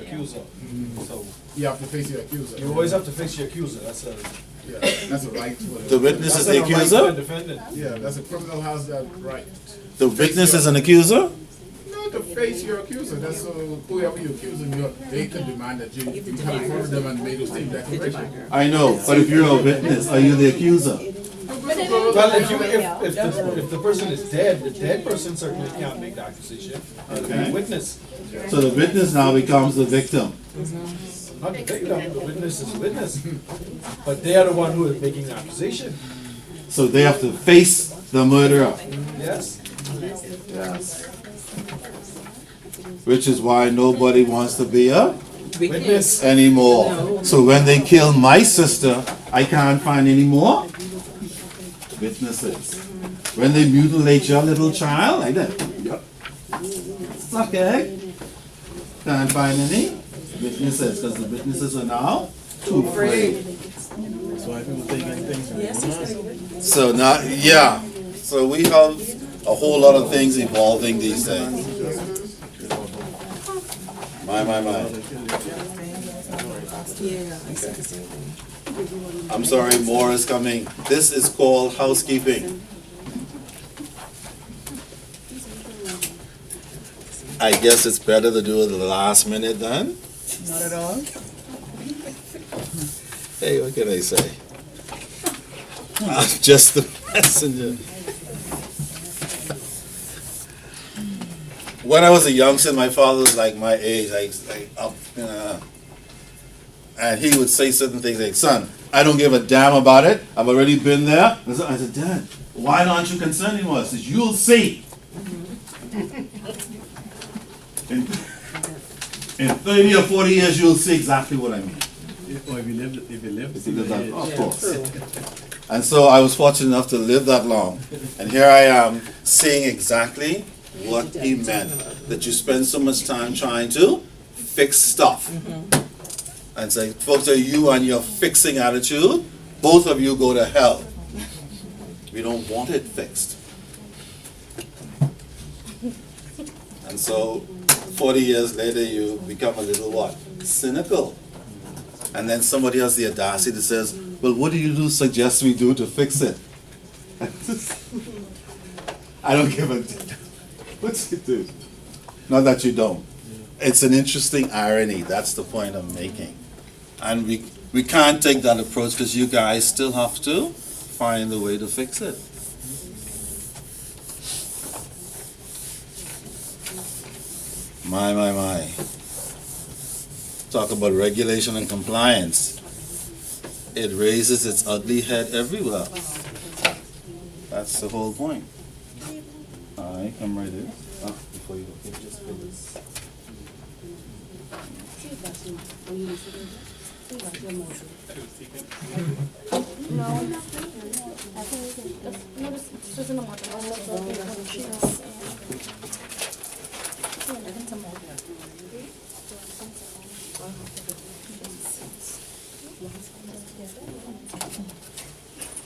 accuser. So You have to face your accuser. you always have to face your accuser. That's a Yeah, that's a right. The witness is the right for a accuser? defendant. Yeah, that's a criminal has that right. The witness is an accuser? No, to face your accuser. That's so whoever you're accusing, they can demand that you come in front of them and make those same declaration. I know, but if you're a witness, are you the accuser? Well, if the person is dead, the dead person certainly can't make the accusation. Okay. The witness, So the witness now becomes the victim. not the victim. The witness is the witness, but they are the one who is making the accusation. So they have to face the murderer, Yes. which is why nobody wants to be a Witness. anymore. So when they kill my sister, I can't find any more witnesses. When they mutilate your little child, like that. Yep. It's okay. Can't find any witnesses because the witnesses are now too afraid. That's why people think anything. So now, yeah. So we have a whole lot of things evolving these days. My. I'm sorry, more is coming. This is called housekeeping. I guess it's better to do it at the last minute then. Not at all. Hey, what can I say? I'm just the messenger. When I was a youngster, my father was like my age, and he would say certain things like, "Son, I don't give a damn about it. I've already been there." I said, "Dad, why aren't you concerned anymore?" He says, "You'll see. In 30 or 40 years, you'll see exactly what I mean." Or if you live, Of course. And so I was fortunate enough to live that long. And here I am seeing exactly what he meant. That you spend so much time trying to fix stuff. And say, folks, are you and your fixing attitude, both of you go to hell. We don't want it fixed. And so 40 years later you become a little what? Cynical. And then somebody has the audacity that says, well, what do you suggest we do to fix it? I don't give a damn. What's it do? Not that you don't. It's an interesting irony. That's the point I'm making. And we can't take that approach because you guys still have to find a way to fix it. My. Talk about regulation and compliance. It raises its ugly head everywhere. That's the whole point. Alright, come right in. Before you go, just put this.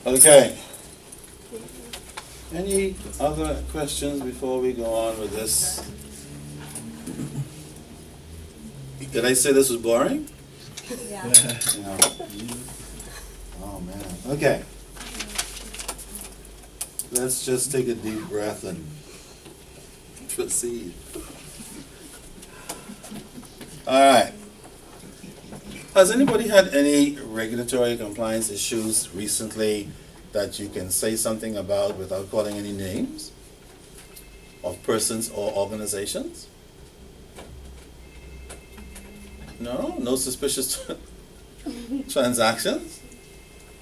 Okay. Any other questions before we go on with this? Did I say this was boring? Yeah. No. Oh man. Okay. Let's just take a deep breath and proceed. All right. Has anybody had any regulatory compliance issues recently that you can say something about without calling any names of persons or organizations? No? No suspicious transactions?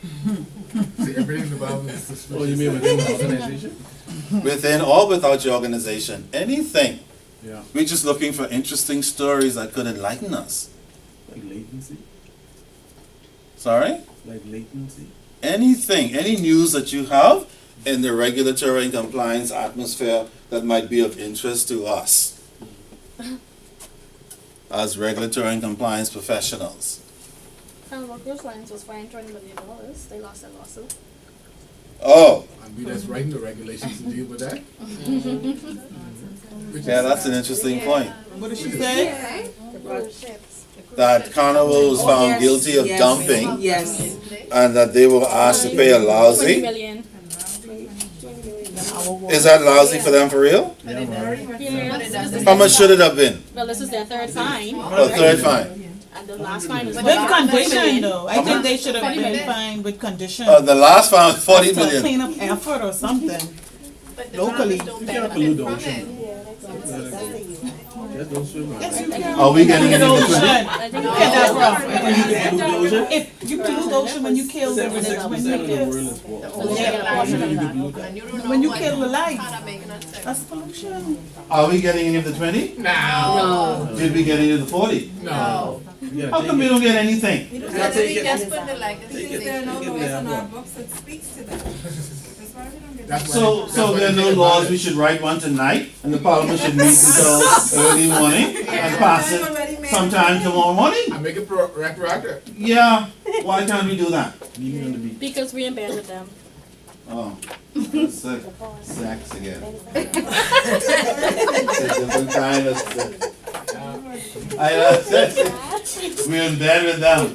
See, everything about it is suspicious. Oh, you mean within the organization? Within or without your organization? Anything. Yeah. We're just looking for interesting stories that could enlighten us. Like latency? Sorry? Like latency? Anything, any news that you have in the regulatory and compliance atmosphere that might be of interest to us as regulatory and compliance professionals. Cruise Lines was fined $20 million. They lost their lawsuit. Oh, And we that's writing the regulations to deal with that. yeah, that's an interesting point. What did she say? cruise ships. that Carnival was found yes, guilty of yes, dumping Yes. and that they were asked to pay a 20 lousy. million. Is that lousy for them for real? Yeah. How much should it have been? Well, this is their third fine. A third fine. And the last fine was With about 40 condition million. though, I think they should have been fined with condition. The last fine was 40 To million. clean up effort or something. Locally. You can't pollute the ocean. Just don't swim around. Are we getting any Ocean. between? I think Get that wrong. Pollute the ocean? If you pollute the ocean when you kill the 76% when you of the kill, world is water. when you kill the life, that's pollution. Are we getting any of the 20? No. Did we get any of the 40? No. You How gotta come we don't get anything? take it. Take it. There are no Take it laws there, in bro. our books that speaks to that. That's why we don't get. That's So there are no laws, we should write one tonight, and the parliament should meet until early morning and pass it sometime tomorrow morning? I make it retroactive. Yeah, why can't we do that? Leave it on the beach. because we're in bed with them. Oh, sex again. It's a different kind of sex. We're in bed with them,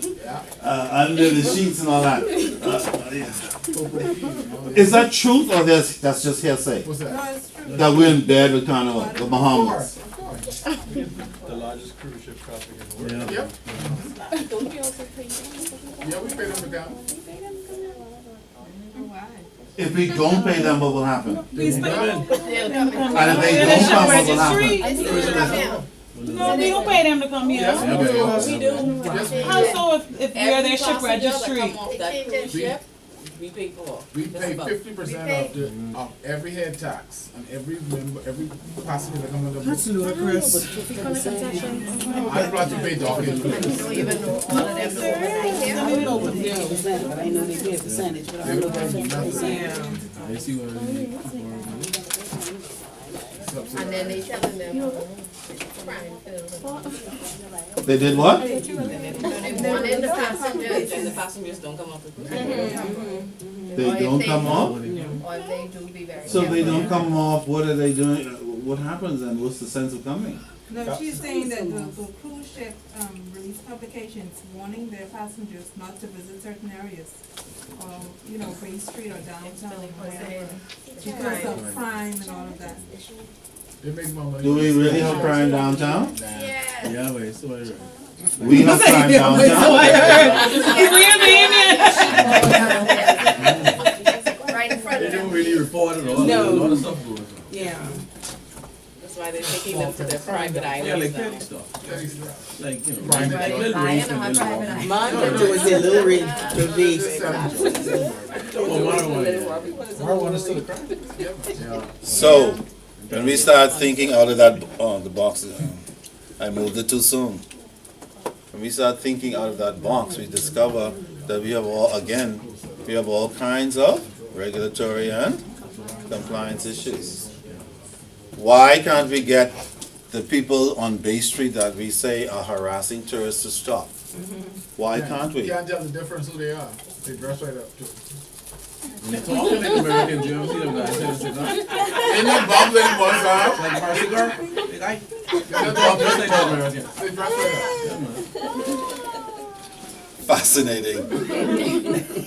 under the sheets and all that. Is that truth or that's just hearsay? What's that? No, it's true. That we're in bed with Carnival, the Bahamas? The largest cruise ship traffic in the world. Yeah. Yep. Don't we also pay them? Yeah, we pay them to come. If we don't pay them, what will happen? And if they Finish don't the come, what will registry. happen? No, we don't pay them to come here. Yes, we do. We do. Yes, we How do. so if we're their ship registry? We pay 50% of every head tax and every member, every passenger that comes on the boat. That's ludicrous. I brought to pay dog in. I don't know what they do. But I know they pay a percentage, but I don't know what Yeah. I see what I mean. And then they telling them, They did what? they wanted the passengers, And the passengers don't come up with They don't come off? or if they do be very So if they careful. don't come off, what are they doing? What happens then? What's the sense of coming? No, she's saying that the cruise ship released publications warning their passengers not to visit certain areas. Or, you know, Bay Street or downtown, wherever, because of crime and all of that. They make more money. Do we really have crime downtown? Yeah. Yeah, but it's so right. We have crime downtown. Right in front They of don't them. really report it all. No. A lot of stuff goes on. Yeah. That's why they're taking them to their private Yeah, like islands petty now. stuff. Like, you know, Private little Lying race on my and private little. eye. Mine went towards their little rig, the base. Marijuana is still a crime. So, when we start thinking out of that, the box, I moved it too soon. When we start thinking out of that box, we discover that we have all kinds of regulatory and compliance issues. Why can't we get the people on Bay Street that we say are harassing tourists to stop? Why can't we? You can't tell the difference who they are. They dress right up too. When they talking like Americans, you ever see them guys? Ain't no bubble in one side. Like bar cigar? The guy? There's no Just bubble like in the one. Americans. They dress right Yeah, man. Fascinating. up.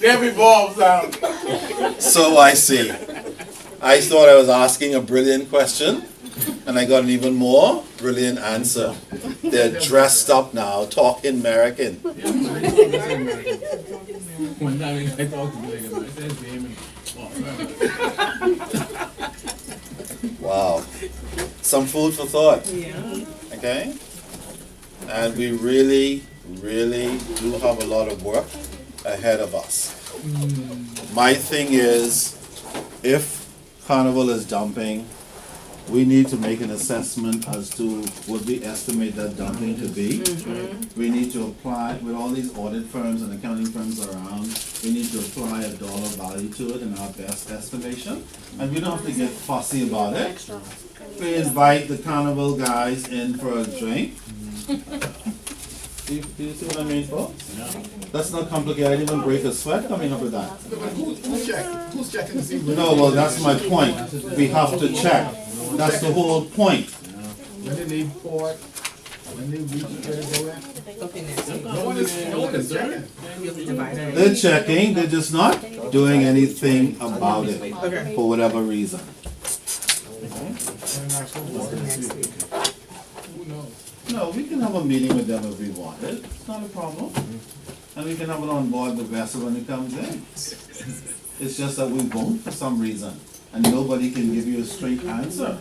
They revolve down. So I see. I thought I was asking a brilliant question, and I got an even more brilliant answer. They're dressed up now, talking American. One time I talked to me like I said, his name and, Wow. Some food for thought. Yeah. Okay? And we really, really do have a lot of work ahead of us. My thing is, if Carnival is dumping, we need to make an assessment as to what we estimate that dumping to be. We need to apply, with all these audit firms and accounting firms around, we need to apply a dollar value to it in our best estimation. And we don't have to get fussy about it. We invite the Carnival guys in for a drink. Do you see what I mean, folks? That's not complicated. I didn't even break a sweat coming up with that. No, but who's checking? Who's checking to see? No, well, that's my point. We have to check. That's the whole point. When they leave port, When they reach where they go at, Okay, next week. no one is checking. You'll be divided. They're checking, they're just not doing anything about it Okay. for whatever reason. They're not supposed to Next week. Who knows? No, we can have a meeting with them if we want it, it's not a problem. And we can have it on board the vessel when it comes in. It's just that we won't for some reason, and nobody can give you a straight answer.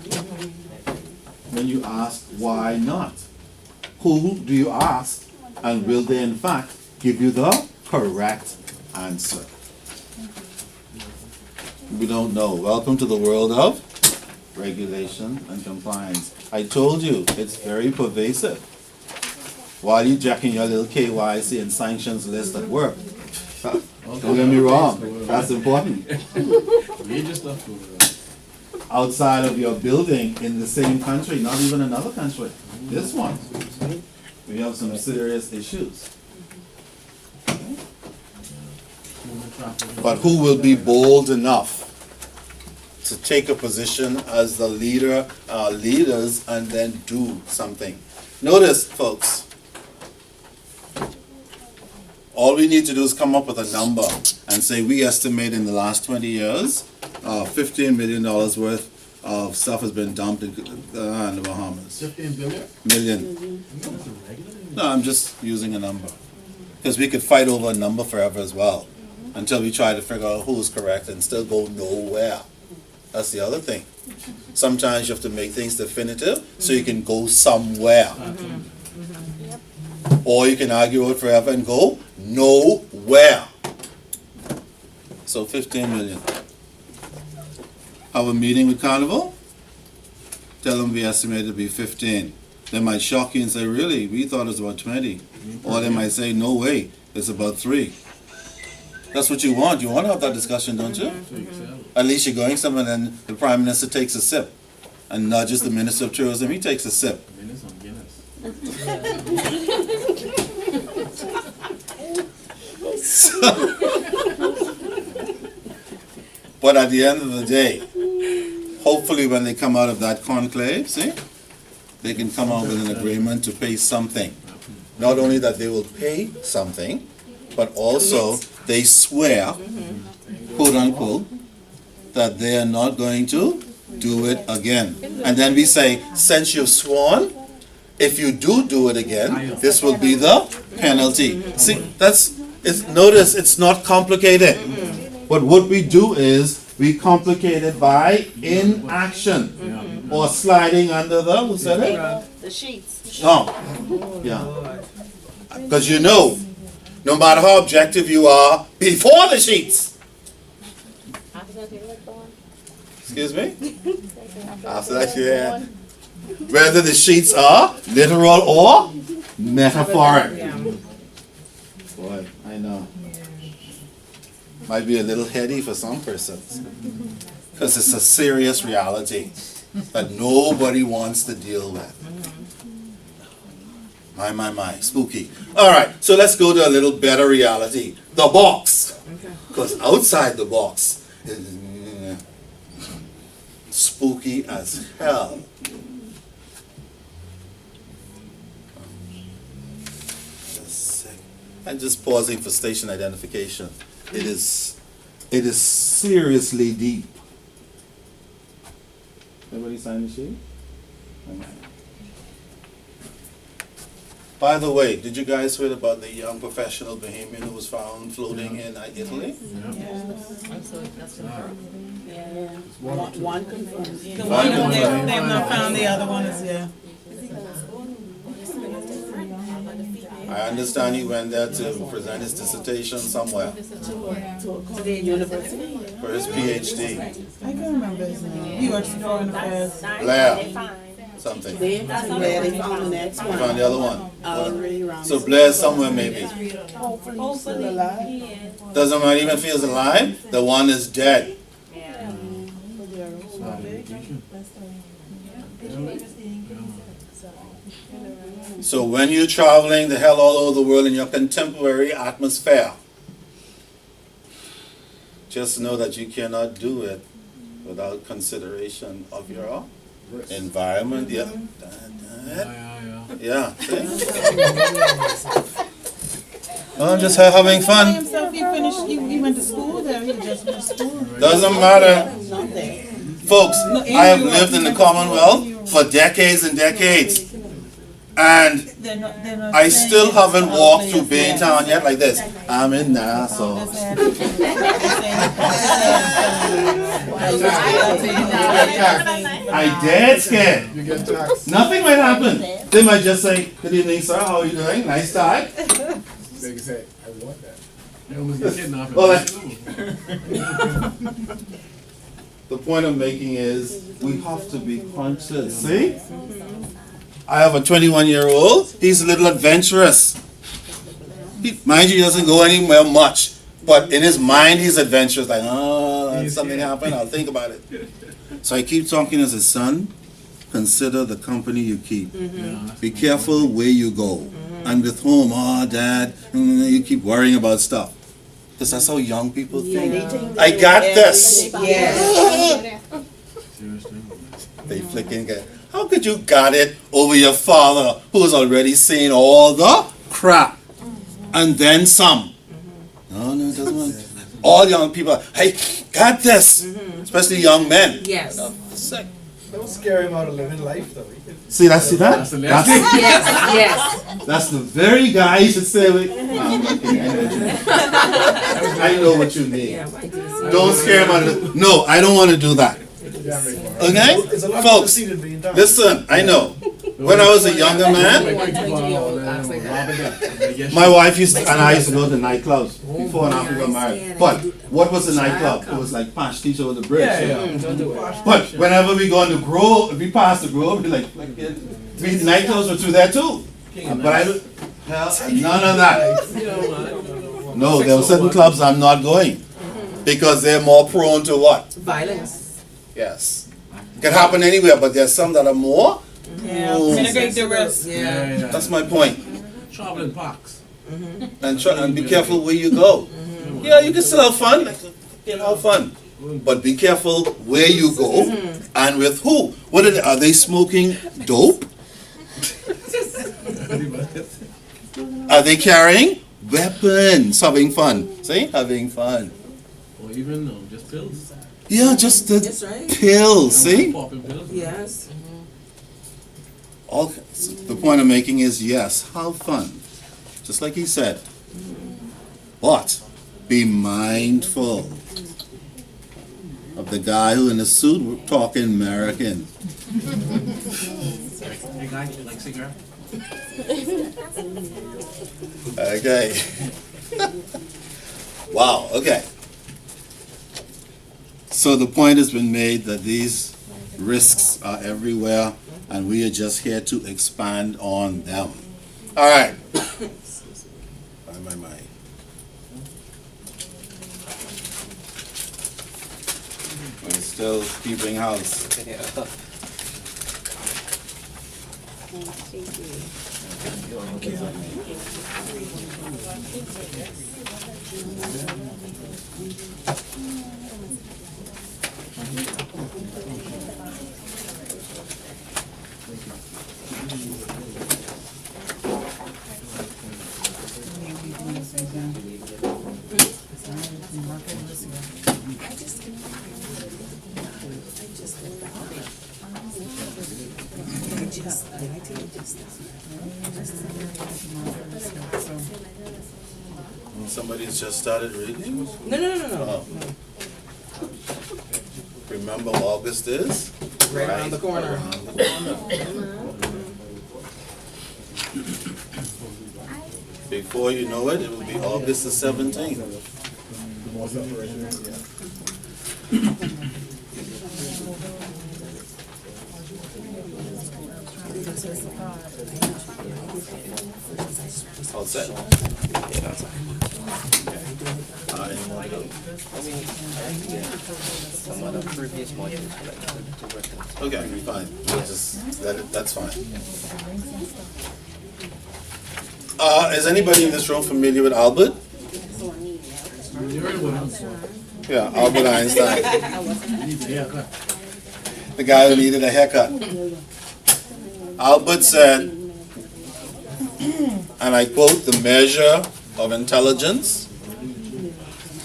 When you ask, why not? Who do you ask, and will they in fact give you the correct answer? We don't know. Welcome to the world of regulation and compliance. I told you, it's very pervasive. While you jacking your little KYC and sanctions list at work, don't get me wrong, that's important. Major stuff going on. Outside of your building in the same country, not even another country, this one, we have some serious issues. But who will be bold enough to take a position as the leader, leaders, and then do something? Notice, folks, all we need to do is come up with a number and say we estimate in the last 20 years, $15 million worth of stuff has been dumped in the Bahamas. 15 billion? Million. No, I'm just using a number. Because we could fight over a number forever as well, until we try to figure out who's correct and still go nowhere. That's the other thing. Sometimes you have to make things definitive so you can go somewhere. Or you can argue it forever and go nowhere. So 15 million. Have a meeting with Carnival. Tell them we estimate it to be 15. They might shock you and say, really, we thought it was about 20. Or they might say, no way, it's about 3. That's what you want. You want to have that discussion, don't you? At least you're going somewhere and then the Prime Minister takes a sip. And nudges the Minister of Tourism, he takes a sip. Minutes on Guinness. But at the end of the day, hopefully when they come out of that conclave, see, they can come out with an agreement to pay something. Not only that they will pay something, but also they swear, quote unquote, that they are not going to do it again. And then we say, since you've sworn, if you do it again, this will be the penalty. See, notice it's not complicated. But what we do is we complicate it by inaction or sliding under the, who said it? The sheets. Oh, yeah. Because you know, no matter how objective you are, before the sheets. Excuse me? After that, yeah. Whether the sheets are literal or metaphoric. Boy, I know. Might be a little heady for some persons. Because it's a serious reality that nobody wants to deal with. My, spooky. Alright, so let's go to a little better reality. The box. Because outside the box is spooky as hell. I'm just pausing for station identification. It is seriously deep. Everybody sign the sheet? Okay. By the way, did you guys hear about the young professional Bahamian who was found floating in Italy? One confirmed. The one that they've not found, the other one is, yeah. I understand he went there to present his dissertation somewhere To the university. for his PhD. I can't remember his name. He works for Foreign Affairs. Blair, something. They found the next You one. found the other one. Already around. So Blair somewhere maybe. Hopefully still alive. Doesn't matter even if he is alive, the one is dead. So when you're traveling the hell all over the world in your contemporary atmosphere, just know that you cannot do it without consideration of your environment, yeah. Yeah. Yeah. I'm just having fun. Himself, he finished, he went to school there, he just finished school. Doesn't matter. Folks, I have lived in the Commonwealth for decades and decades. And They're not I saying still it's haven't all walked through players, Baytown yet like this. I'm in Nassau. I dead scared. You get taxed. Nothing might happen. They might just say, good evening, sir, how are you doing? Nice tie. They can say, I want that. You almost get kidnapped. Well, the point I'm making is we have to be conscious. See? I have a 21-year-old. He's a little adventurous. Mind you, he doesn't go anywhere much. But in his mind, he's adventurous. Like, oh, something happened, I'll think about it. So I keep talking as his son. Consider the company you keep. Be careful where you go. And with whom, oh, Dad, you keep worrying about stuff. Because that's how young people think. I got this. Yeah. They flicking it. How could you got it over your father who's already seen all the crap? And then some. No, it doesn't want. All young people are, hey, got this. Especially young men. Yes. Sick. Don't scare him out of living life, though. See that? That's the last thing. Yes. That's the very guy you should stay with. I know what you mean. Don't scare him out of it. No, I don't want to do that. Okay? It's a lot more Folks, conceited being done. listen, I know. When I was a younger man, my wife used to, and I used to go to nightclubs before and after we got married. But what was the nightclub? It was like Pastiche over the bridge. Don't do it. But whenever we go on the Grove, if we pass the Grove, we nightclubs were through there too. But I don't, hell, none of that. No, there were certain clubs I'm not going because they're more prone to what? Violence. Yes. It can happen anywhere, but there's some that are more. Mitigate the risk. Yeah. That's my point. Traveling parks. And be careful where you go. Yeah, you can still have fun. Have fun. But be careful where you go and with who. What are they smoking dope? Are they carrying weapons? Having fun. See? Having fun. Or even just pills. Yeah, just the That's right. pills. See? Popping pills. Yes. All, the point I'm making is yes, have fun. Just like he said. But be mindful of the guy who in the suit talking American. Hey guy, you like cigarette? Okay. Wow, okay. So the point has been made that these risks are everywhere and we are just here to expand on them. All right. Find my mind. We're still keeping house. Somebody's just started reading? No. Oh. Remember August is? Right around the corner. Around the corner. Before you know it, it will be August the 17th. All set. Okay, fine. We'll just let it, that's fine. Is anybody in this room familiar with Albert? Yeah, Albert Einstein. the guy who needed a haircut. Albert said, and I quote, "The measure of intelligence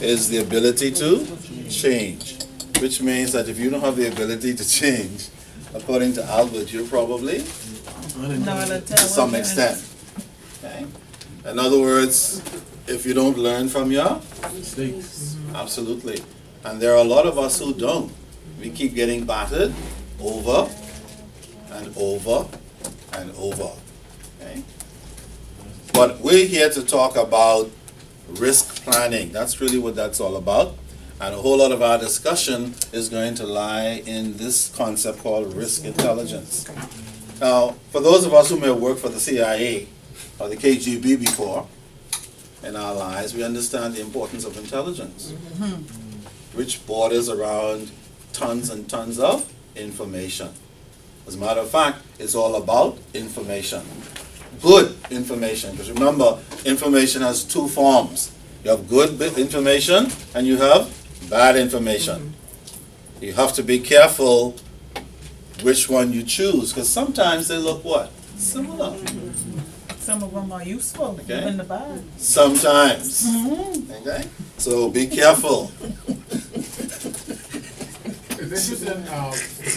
is the ability to change," which means that if you don't have the ability to change, according to Albert, you're probably to some extent. Okay? In other words, if you don't learn from your Mistakes. absolutely. And there are a lot of us who don't. We keep getting battered over and over and over. Okay? But we're here to talk about risk planning. That's really what that's all about. And a whole lot of our discussion is going to lie in this concept called risk intelligence. Now, for those of us who may have worked for the CIA or the KGB before in our lives, we understand the importance of intelligence, which borders around tons and tons of information. As a matter of fact, it's all about information. Good information, because remember, information has two forms. You have good information and you have bad information. You have to be careful which one you choose, because sometimes they look what? Similar. Some of them are useful, Okay. even the bad. Sometimes. Okay? So be careful. It's interesting,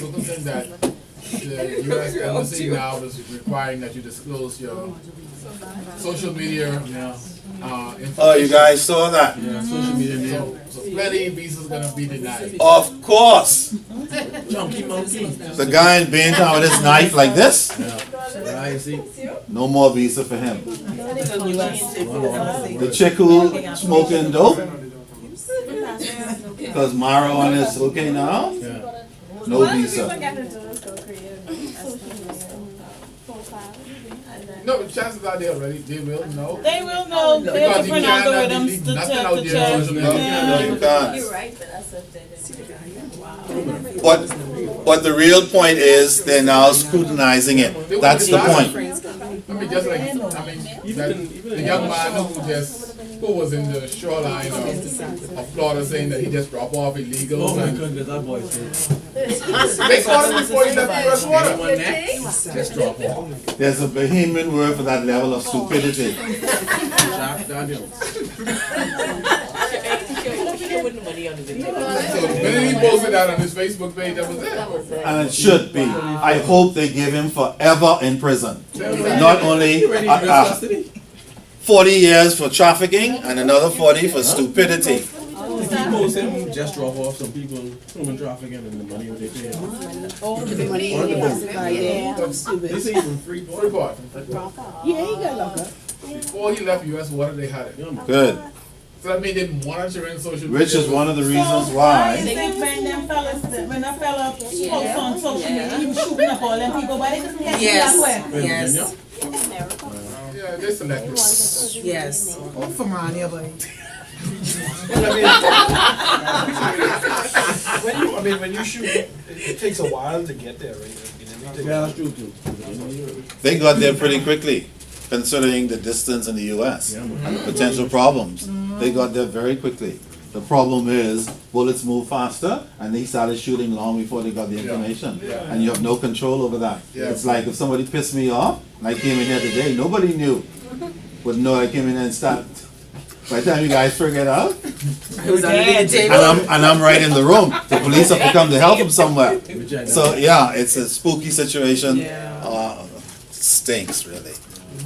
focusing that the U.S. Embassy now is requiring that you disclose your social media information. Oh, you guys saw that? Yeah, social media name. So plenty of visas gonna be denied. Of course. Chunky monkey. The guy in Baintown with his knife like this, Yeah, I see. no more visa for him. The chick who smoking dope, because marijuana is okay now, Yeah. no visa. No, but chances are they already, they will know. They will know, there are Because you different cannot algorithms delete to nothing check, out to there on check. social No, media. no, you can't. You're right, but that's But the real point is they're now scrutinizing it. That's the point. I mean, just like, the young man who was in the shoreline of Florida saying that he just dropped off illegal. Oh my goodness, that boy said. They caught him before he left the US water. Anyone next? Just drop off. There's a Bahamian word for that level of stupidity. Jack Daniels. So when he posted that on his Facebook page, that was it. And it should be. I hope they give him forever in prison. Not only 40 years for trafficking and another 40 for stupidity. The people him just drop off some people human trafficking and the money that they pay. The money in the classified there. They say even free Freeport. Yeah, he got locked up. Before he left US water, they had it. Good. So that made them monitoring social media. Which is one of the reasons They why. think when them fellas, when a fella posts on social media, he was shooting up all them people, but they just get that way. Yes. Yeah, they selected. Yes. Oh, from around here, boy. When you shoot, it takes a while to get there, right? Yeah, that's true too. They got there pretty quickly, considering the distance in the US and the potential problems. They got there very quickly. The problem is bullets move faster, and they started shooting long before they got the information. And you have no control over that. Yeah. It's like if somebody pissed me off, and I came in here today, nobody knew. Would know I came in and started. By the time you guys figure it out, and I'm right in the room. The police have to come to help him somewhere. So yeah, it's a spooky situation. Stinks really.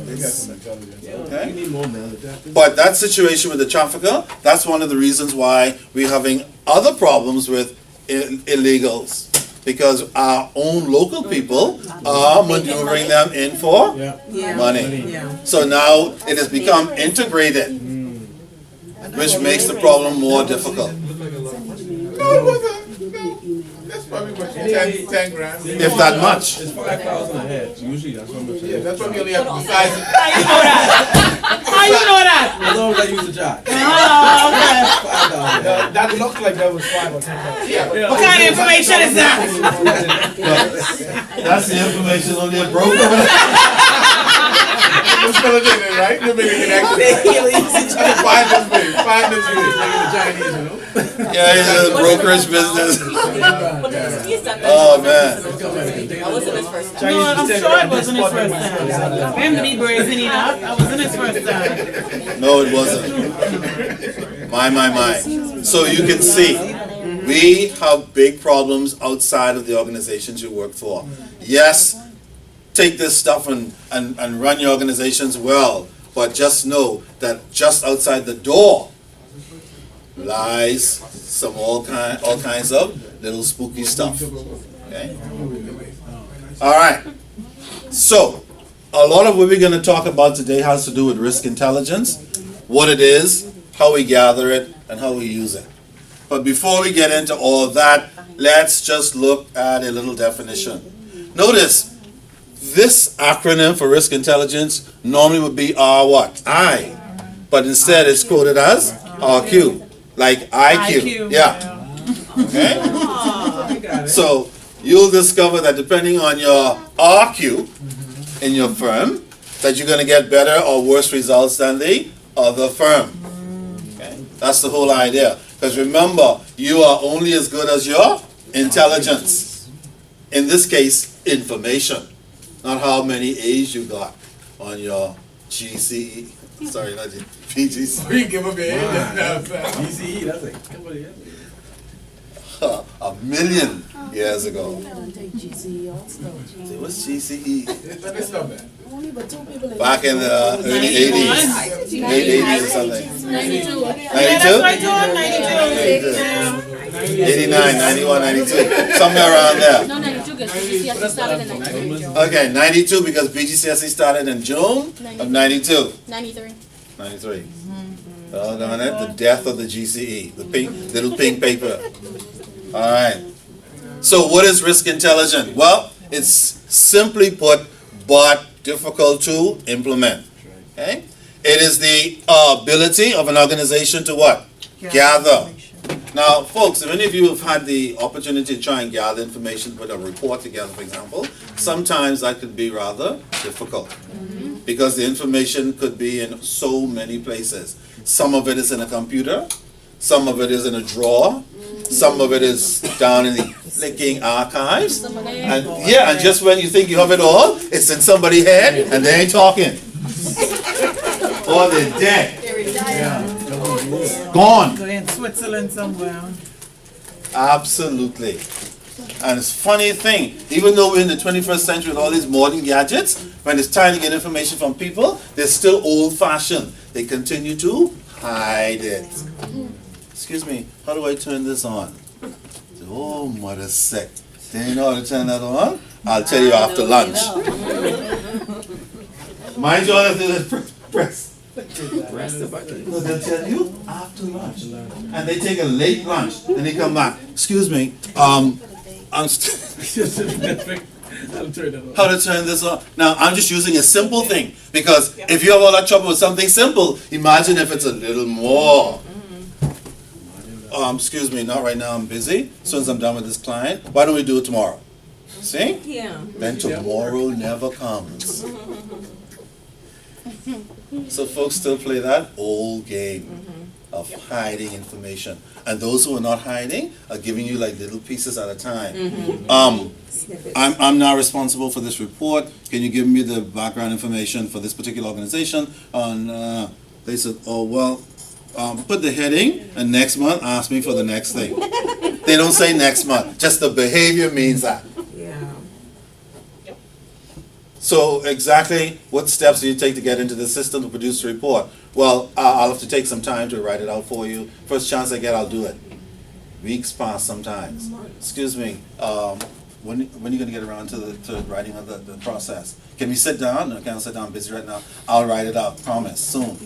They got some intelligence. Okay? We need more men like that. But that situation with the trafficker, that's one of the reasons why we're having other problems with illegals. Because our own local people are maneuvering them in for money. So now it has become integrated, which makes the problem more difficult. No, it wasn't. No. That's probably what 10 grand. If that much. It's 5,000 a head. Usually that's how much. Yeah, that's probably only have to decide. How you know that? As long as I use the jack. Oh, okay. 5,000. That looked like that was 5 or 10. Yeah. What kind of information is that? But that's the information only a broker. It's gonna do it, right? You make a connection. Find this way. The Chinese, you know? Yeah, he's in the brokerage business. Oh, man. I wasn't his first time. No, I'm sure it wasn't his first time. For him to be brazen enough, I wasn't his first time. No, it wasn't. My. So you can see, we have big problems outside of the organizations you work for. Yes, take this stuff and run your organizations well, but just know that just outside the door lies some all kinds of little spooky stuff. Okay? All right. So, a lot of what we're going to talk about today has to do with risk intelligence, what it is, how we gather it, and how we use it. But before we get into all that, let's just look at a little definition. Notice, this acronym for risk intelligence normally would be R what? I. But instead it's quoted as RQ. Like IQ. Yeah. Okay? So you'll discover that depending on your RQ in your firm, that you're going to get better or worse results than the other firm. Okay? That's the whole idea. Because remember, you are only as good as your intelligence. In this case, information. Not how many A's you got on your GCE. Sorry, not PGC. We give him a DCE, that's like, come on, yeah. A million years ago. Take GCE also. What's GCE? Let me stop that. Only but 2 people. Back in the early 80s. Late 80s or something. 92. 92? Yeah, that's right, John. 92. 89, 91, 92. Somewhere around there. No, 92 because BGCSE started in 92. Okay, 92 because BGCSE started in June of 92. 93. 93. Oh, darn it, the death of the GCE, the pink, little pink paper. All right. So what is risk intelligence? Well, it's simply put, but difficult to implement. Okay? It is the ability of an organization to what? Gather. Now, folks, if any of you have had the opportunity to try and gather information, put a report together, for example, sometimes that could be rather difficult. Because the information could be in so many places. Some of it is in a computer, some of it is in a drawer, some of it is down in the flicking archives. And yeah, and just when you think you have it all, it's in somebody's head and they ain't talking. Or they're dead. Gone. Go in Switzerland somewhere. Absolutely. And it's a funny thing, even though we're in the 21st century with all these modern gadgets, when it's time to get information from people, they're still old-fashioned. They continue to hide it. Excuse me, how do I turn this on? Oh, mother's sick. Do you know how to turn that on? I'll tell you after lunch. Mind you, all to press. No, they'll tell you after lunch. And they take a late lunch, then they come back. Excuse me, how to turn this on. Now, I'm just using a simple thing, because if you have all that trouble with something simple, imagine if it's a little more. Excuse me, not right now, I'm busy. As soon as I'm done with this client, why don't we do it tomorrow? See? Yeah. Then tomorrow never comes. So folks still play that old game of hiding information. And those who are not hiding are giving you like little pieces at a time. I'm now responsible for this report. Can you give me the background information for this particular organization? They said, oh, well, put the heading, and next month ask me for the next thing. They don't say next month, just the behavior means that. So exactly what steps do you take to get into the system to produce a report? Well, I'll have to take some time to write it out for you. First chance I get, I'll do it. Weeks pass sometimes. Excuse me, when are you going to get around to writing out the process? Can we sit down? No, I can't sit down, I'm busy right now. I'll write it out, promise, soon.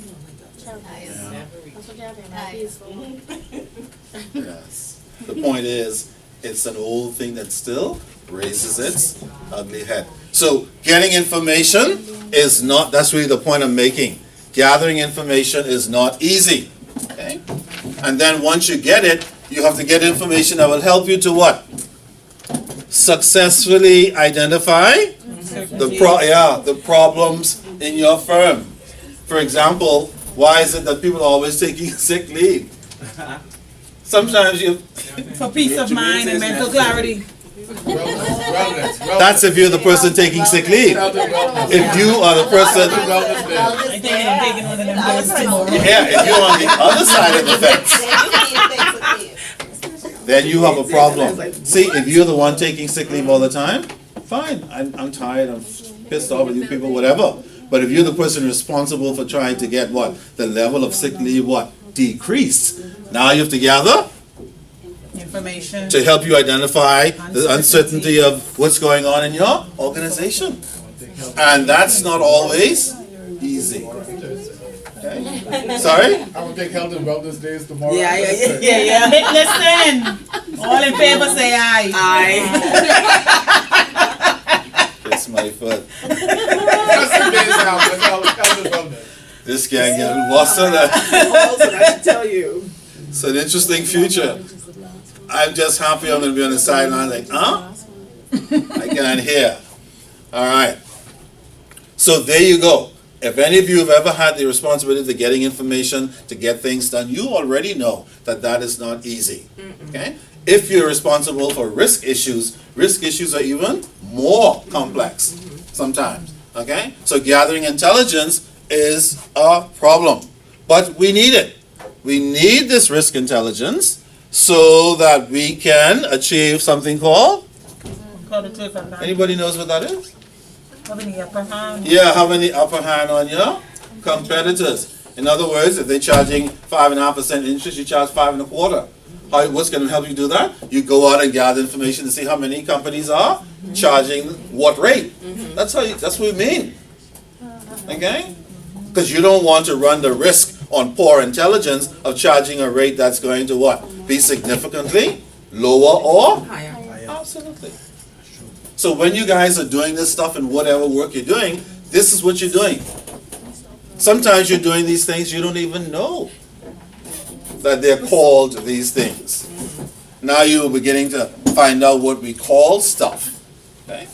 Yes. The point is, it's an old thing that still raises its ugly head. So getting information is not, that's really the point I'm making. Gathering information is not easy. Okay? And then once you get it, you have to get information that will help you to what? Successfully identify the problems in your firm. For example, why is it that people are always taking sick leave? Sometimes you, For peace of mind and mental clarity. Wellness. that's if you're the person taking sick leave. If you are the person, I think I'm taking one of them days tomorrow. yeah, if you're on the other side of the fence, then you have a problem. See, if you're the one taking sick leave all the time, fine, I'm tired, I'm pissed off with you people, whatever. But if you're the person responsible for trying to get what? The level of sick leave, what? Decreased. Now you have to gather Information. to help you identify the uncertainty of what's going on in your organization. And that's not always easy. Okay? Sorry? I will take health and wellness days tomorrow. Yeah. Listen, all in favor say aye. Aye. Kiss my foot. That's the days now, but health and wellness. This gang getting worse than that. Also, I should tell you. It's an interesting future. I'm just happy I'm going to be on the sideline like, huh? I can't hear. All right. So there you go. If any of you have ever had the responsibility of getting information to get things done, you already know that that is not easy. Okay? If you're responsible for risk issues are even more complex sometimes. Okay? So gathering intelligence is a problem. But we need it. We need this risk intelligence so that we can achieve something called, anybody knows what that is? Having the upper hand. Yeah, having the upper hand on your competitors. In other words, if they're charging 5.5% interest, you charge 5.25%. What's going to help you do that? You go out and gather information to see how many companies are charging what rate. That's what we mean. Okay? Because you don't want to run the risk on poor intelligence of charging a rate that's going to what? Be significantly lower or Higher. absolutely. So when you guys are doing this stuff and whatever work you're doing, this is what you're doing. Sometimes you're doing these things you don't even know that they're called these things. Now you're beginning to find out what we call stuff. Okay?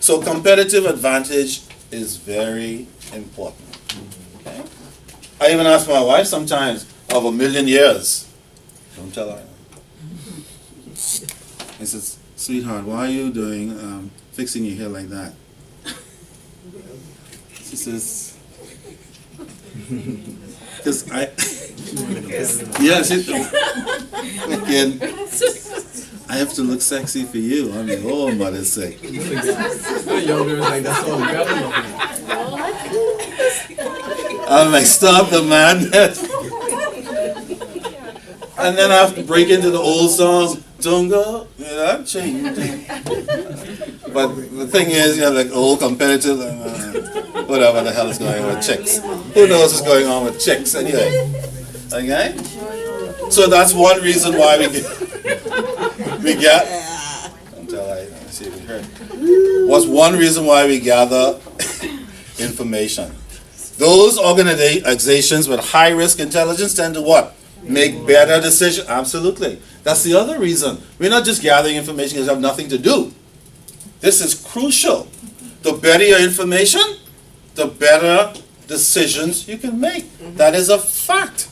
So competitive advantage is very important. Okay? I even ask my wife sometimes, of 1,000,000 years. Don't tell her. He says, sweetheart, why are you doing, fixing your hair like that? She says, because yeah, again, I have to look sexy for you. I mean, oh, mother's sake. Younger, like, that's all we got. I'm like, stop the madness. And then I have to break into the old songs. Don't go, I'm changing. But the thing is, like old competitive, whatever the hell is going on with chicks. Who knows what's going on with chicks anyway? Okay? So that's one reason why we get. Until I see if we heard. What's one reason why we gather information? Those organizations with high risk intelligence tend to what? Make better decisions. Absolutely. That's the other reason. We're not just gathering information because we have nothing to do. This is crucial. The better your information, the better decisions you can make. That is a fact.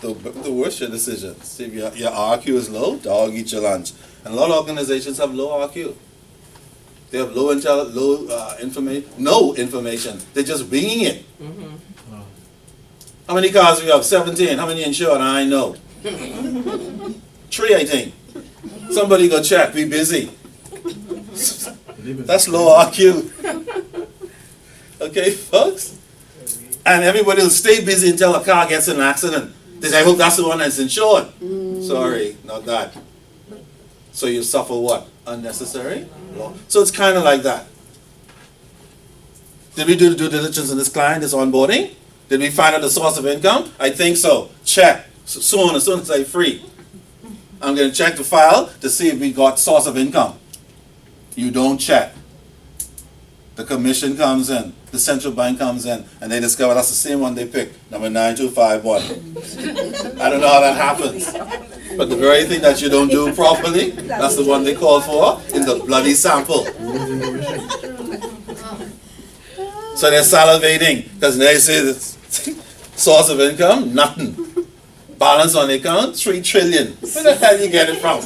The worse your decisions. If your RQ is low, dog eat your lunch. And a lot of organizations have low RQ. They have no information. They're just winging it. How many cars do we have? 17. How many insured? I know. 3, I think. Somebody go check. Be busy. That's low RQ. Okay, folks? And everybody will stay busy until a car gets in an accident. They say, I hope that's the one that's insured. Sorry, not that. So you suffer what? Unnecessary loss. So it's kind of like that. Did we do the due diligence on this client, this onboarding? Did we find out the source of income? I think so. Check. So soon as I'm free, I'm going to check the file to see if we got source of income. You don't check. The commission comes in, the central bank comes in, and they discover that's the same one they picked, number 9251. I don't know how that happens. But the very thing that you don't do properly, that's the one they call for in the bloody sample. So they're salivating because they say the source of income, nothing. Balance on the account, 3 trillion. Where the hell you get it from?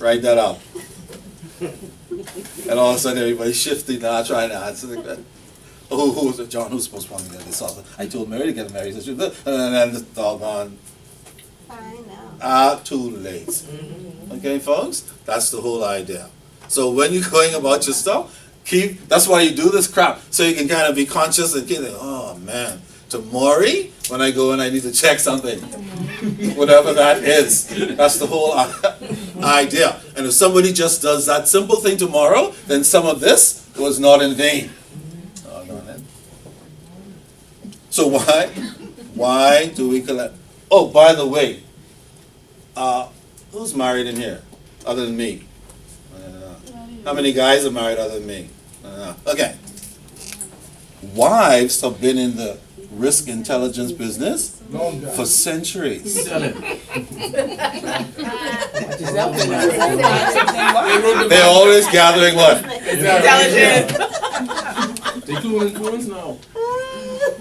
Write that out. And all of a sudden everybody's shifting now, trying to answer the question. Oh, who was it? John, who's supposed to want to get this offer? I told Mary to get married. And then the doggone. Too late. Okay, folks? That's the whole idea. So when you're going about your stuff, that's why you do this crap. So you can kind of be conscious and think, oh man, tomorrow when I go and I need to check something. Whatever that is. That's the whole idea. And if somebody just does that simple thing tomorrow, then some of this was not in vain. So why do we collect? Oh, by the way, who's married in here other than me? How many guys are married other than me? Okay. Wives have been in the risk intelligence business for centuries. Sell it. They're always gathering what? Intelligence. They doing influence now.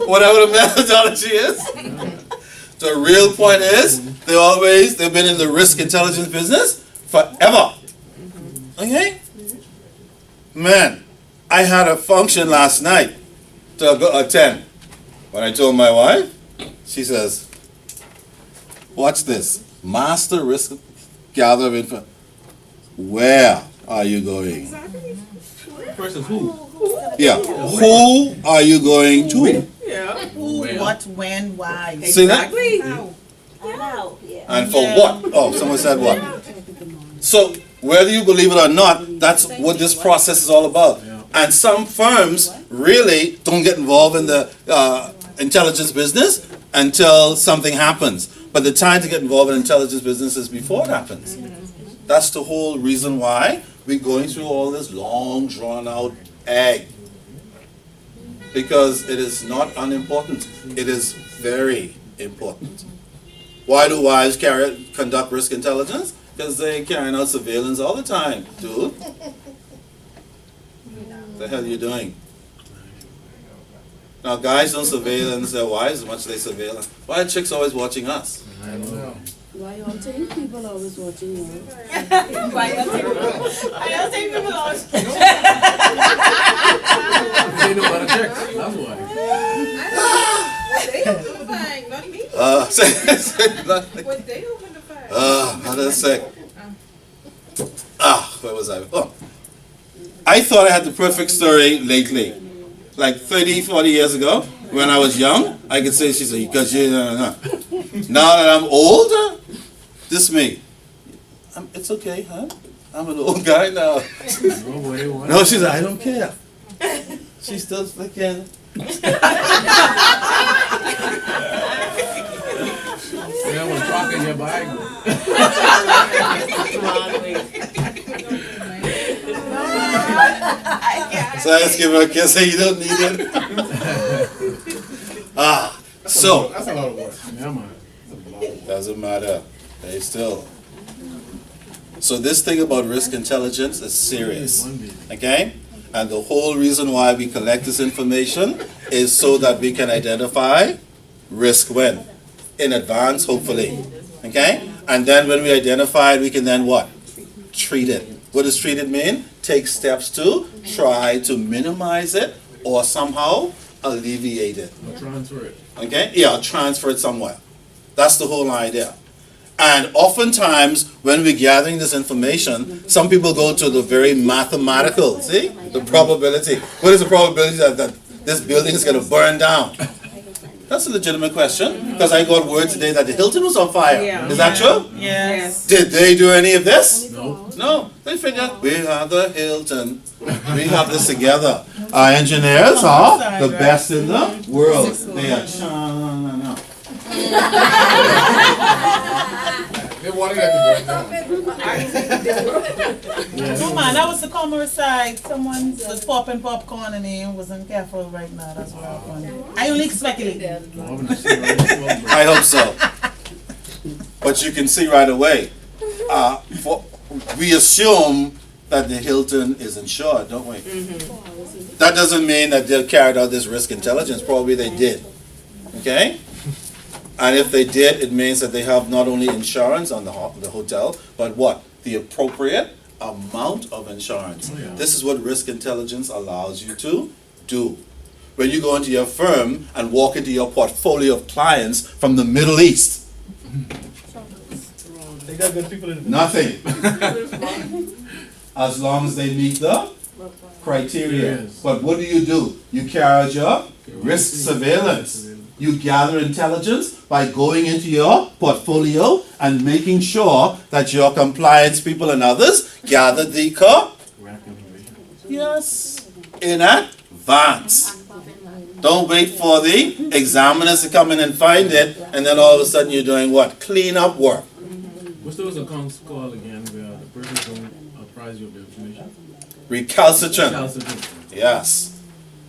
Whatever the methodology is. The real point is, they've been in the risk intelligence business forever. Okay? Man, I had a function last night to go attend. When I told my wife, she says, watch this. Master risk gatherer of info. Where are you going? Versus who? Yeah. Who are you going to? Yeah. Who, what, when, why. See that? Exactly. And for what? Oh, someone said what? So, whether you believe it or not, that's what this process is all about. And some firms really don't get involved in the intelligence business until something happens. But the time to get involved in intelligence business is before it happens. That's the whole reason why we're going through all this long, drawn-out egg. Because it is not unimportant. It is very important. Why do wives conduct risk intelligence? Because they're carrying out surveillance all the time, dude. What the hell are you doing? Now, guys don't surveillance their wives as much as they surveillance. Why are chicks always watching us? I don't know. Why y'all think people always watching you? Why y'all take people out? They know how to check. That's why. They open the bag, not me. What they open the bag. how did I say? Where was I? Oh. I thought I had the perfect story lately. Like 30, 40 years ago, when I was young, I could say, she said, because you, Now that I'm older, this me. It's okay, huh? I'm an old guy now. No, she said, I don't care. She's still flicking. Yeah, I was rocking your bag. So I just give her a kiss, say you don't need it. So. That's a lot of work. Yeah, man. Doesn't matter. They still. So this thing about risk intelligence is serious. Okay? And the whole reason why we collect this information is so that we can identify risk when? In advance, hopefully. Okay? And then when we identify it, we can then what? Treat it. What does treat it mean? Take steps to try to minimize it or somehow alleviate it. Or transfer it. Okay? Yeah, transfer it somewhere. That's the whole idea. And oftentimes, when we're gathering this information, some people go to the very mathematical, see? The probability. What is the probability that this building is going to burn down? That's a legitimate question. Because I got word today that the Hilton was on fire. Yeah. Is that true? Yes. Did they do any of this? No. No. They figured, we have the Hilton. We have this together. Our engineers are the best in the world. They are. They wanted that to burn down. No man, that was the commerce side. Someone was popping popcorn and he wasn't careful right now. That's what happened. I only speculate. I hope so. But you can see right away. We assume that the Hilton is insured, don't we? That doesn't mean that they carried out this risk intelligence. Probably they did. Okay? And if they did, it means that they have not only insurance on the hotel, but what? The appropriate amount of insurance. Oh, yeah. This is what risk intelligence allows you to do. When you go into your firm and walk into your portfolio of clients from the Middle East, They got good people in it. nothing. As long as they meet the criteria. Yes. But what do? You carry out your risk surveillance. You gather intelligence by going into your portfolio and making sure that your compliance people and others gather the yes in advance. Don't wait for the examiners to come in and find it, and then all of a sudden you're doing what? Cleanup work. What's those accounts called again where the person don't apprise you of the information? Recalcitrant. Recalcitrant. Yes.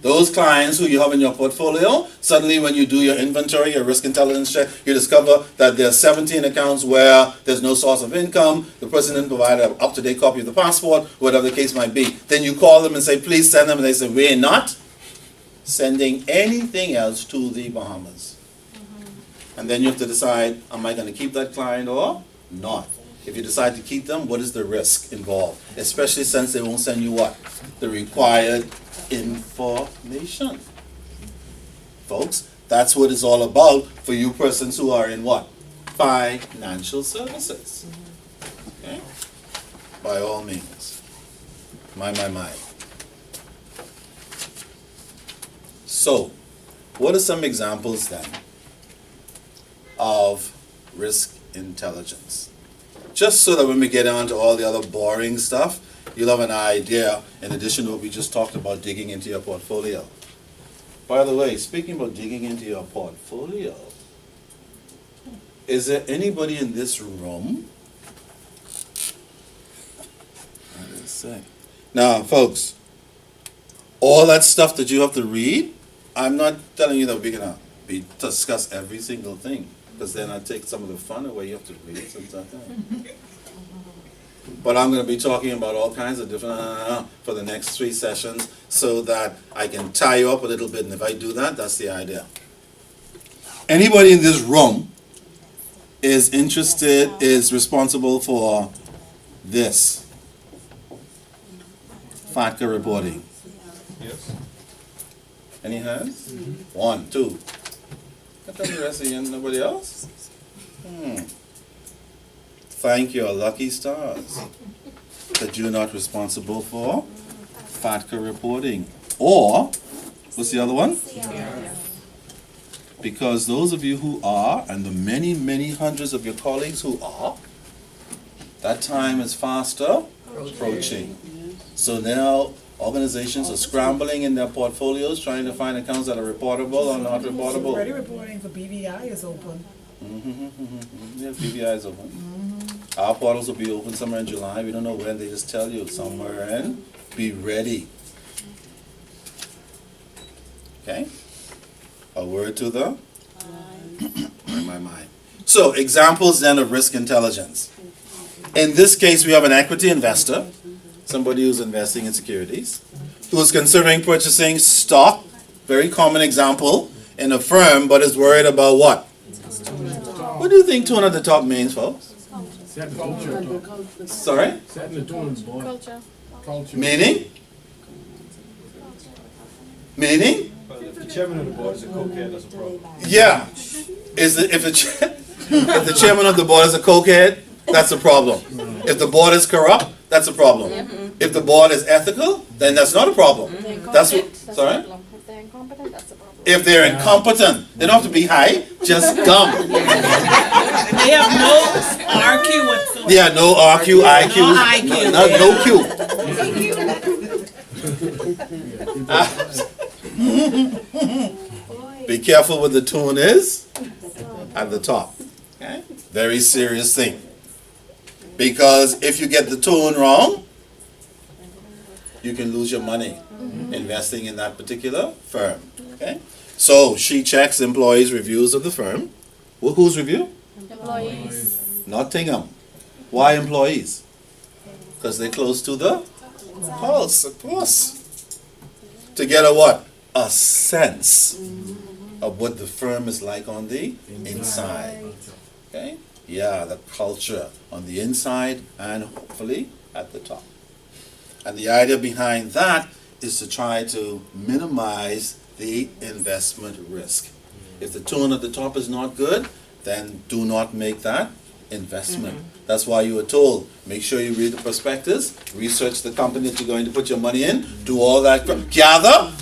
Those clients who you have in your portfolio, suddenly when you do your inventory, your risk intelligence check, you discover that there are 17 accounts where there's no source of income, the person didn't provide an up-to-date copy of the passport, whatever the case might be. Then you call them and say, please send them, and they say, we're not sending anything else to the Bahamas. And then you have to decide, am I going to keep that client or not? If you decide to keep them, what is the risk involved? Especially since they won't send you what? The required information. Folks, that's what it's all about for you persons who are in what? Financial services. Okay? By all means. My. So, what are some examples then of risk intelligence? Just so that when we get on to all the other boring stuff, you'll have an idea, in addition to what we just talked about, digging into your portfolio. By the way, speaking about digging into your portfolio, is there anybody in this room? What did it say? Now, folks, all that stuff that you have to read, I'm not telling you that we're going to discuss every single thing, because then I take some of the fun away. You have to read some stuff. But I'm going to be talking about all kinds of different for the next 3 sessions so that I can tie you up a little bit. And if I do that, that's the idea. Anybody in this room is interested, is responsible for this? FATCA reporting. Yes. Any hands? 1, 2. How come the rest of you, nobody else? Thank your lucky stars that you're not responsible for FATCA reporting. Or, what's the other one? Because those of you who are, and the many, many hundreds of your colleagues who are, that time is faster approaching. So now organizations are scrambling in their portfolios trying to find accounts that are reportable or not reportable. Credit reporting for BVI is open. Yes, BVI is open. Our portals will be open somewhere in July. We don't know when. They just tell you somewhere in. Be ready. Okay? A word to the? My. So, examples then of risk intelligence. In this case, we have an equity investor, somebody who's investing in securities, who's considering purchasing stock, very common example, in a firm, but is worried about what? What do you think tone at the top means, folks? Set the tone. Sorry? Setting the tone, boy. Culture. Meaning? Meaning? Well, if the chairman of the board is a cokehead, that's a problem. Yeah. If the chairman of the board is a cokehead, that's a problem. If the board is corrupt, that's a problem. If the board is ethical, then that's not a problem. That's what. Sorry? If they're incompetent, that's a problem. If they're incompetent, they don't have to be high, just dumb. They have no RQ whatsoever. Yeah, no RQ, IQ, no Q. Be careful what the tune is at the top. Okay? Very serious thing. Because if you get the tune wrong, you can lose your money investing in that particular firm. Okay? So she checks employees' reviews of the firm. Whose review? Employees. Not Tingham. Why employees? Because they're close to the pulse, of course. to get a what? A sense of what the firm is like on the inside. Okay? Yeah, the culture on the inside and hopefully at the top. And the idea behind that is to try to minimize the investment risk. If the tone at the top is not good, then do not make that investment. That's why you were told, make sure you read the prospectus, research the company that you're going to put your money in, do all that, gather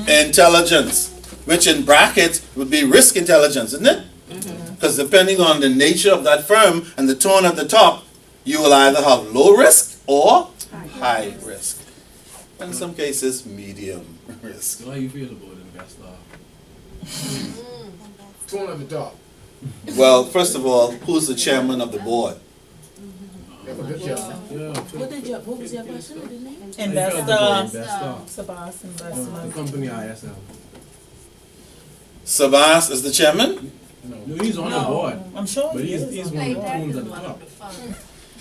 intelligence, which in brackets would be risk intelligence, isn't it? Because depending on the nature of that firm and the tone at the top, you will either have low risk or high risk. In some cases, medium risk. So how you feel about investor? Tone at the top. Well, first of all, who's the chairman of the board? Have a good job. Yeah. What was your question? The name? Investor. Sabas The Investment. company ISL. Sabas is the chairman? No, he's on the board. I'm sure But he he's is. one of the tunes at the top.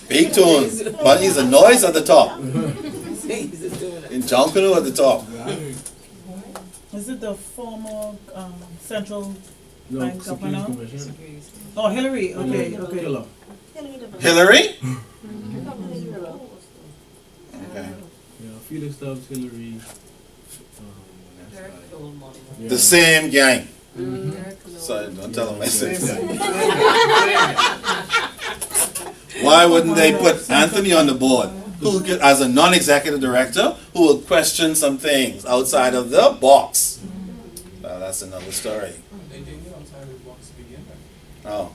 Big tunes, but he's a noise at the top. In Jonkanu at the top. Is it the former central No, Bank Securities governor? Commission. Oh, Hillary, okay. Killer. Hillary? Okay. Yeah, Felix Stubbs, Hillary. Yeah. The same gang. Sorry, don't tell him I said that. Why wouldn't they put Anthony on the board, who as a non-executive director, who will question some things outside of the box? Well, that's another story. Oh.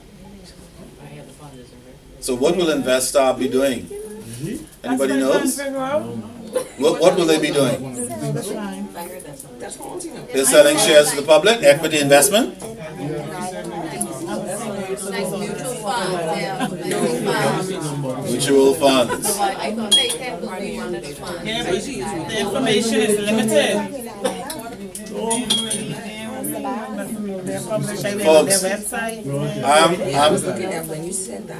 So what will Investor be doing? Anybody knows? What will they be doing? They're selling shares to the public, equity investment? Mutual funds. I thought they would be one of the funds. Yeah, but the information is limited. They're publishing their website.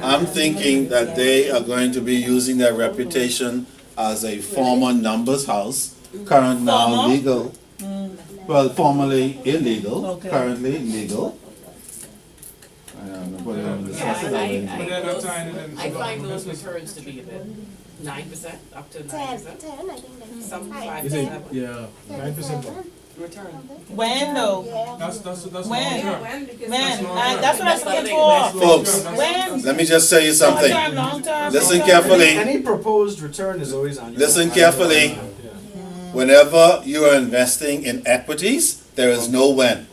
I'm thinking that they are going to be using their reputation as a former numbers house, current now Former? legal. Well, formerly illegal, Okay. currently legal. Put it on the side. I find those returns to be about 9%, up to 9%. Some 5 Is to it? 7 Yeah. 9%. return. When though? That's When? long-term. When? That's what I was looking for. Folks, When? let me just tell you Short term, something. long term. Listen short term. carefully. Any proposed return is always on your. Listen carefully. Whenever you are investing in equities, there is no when.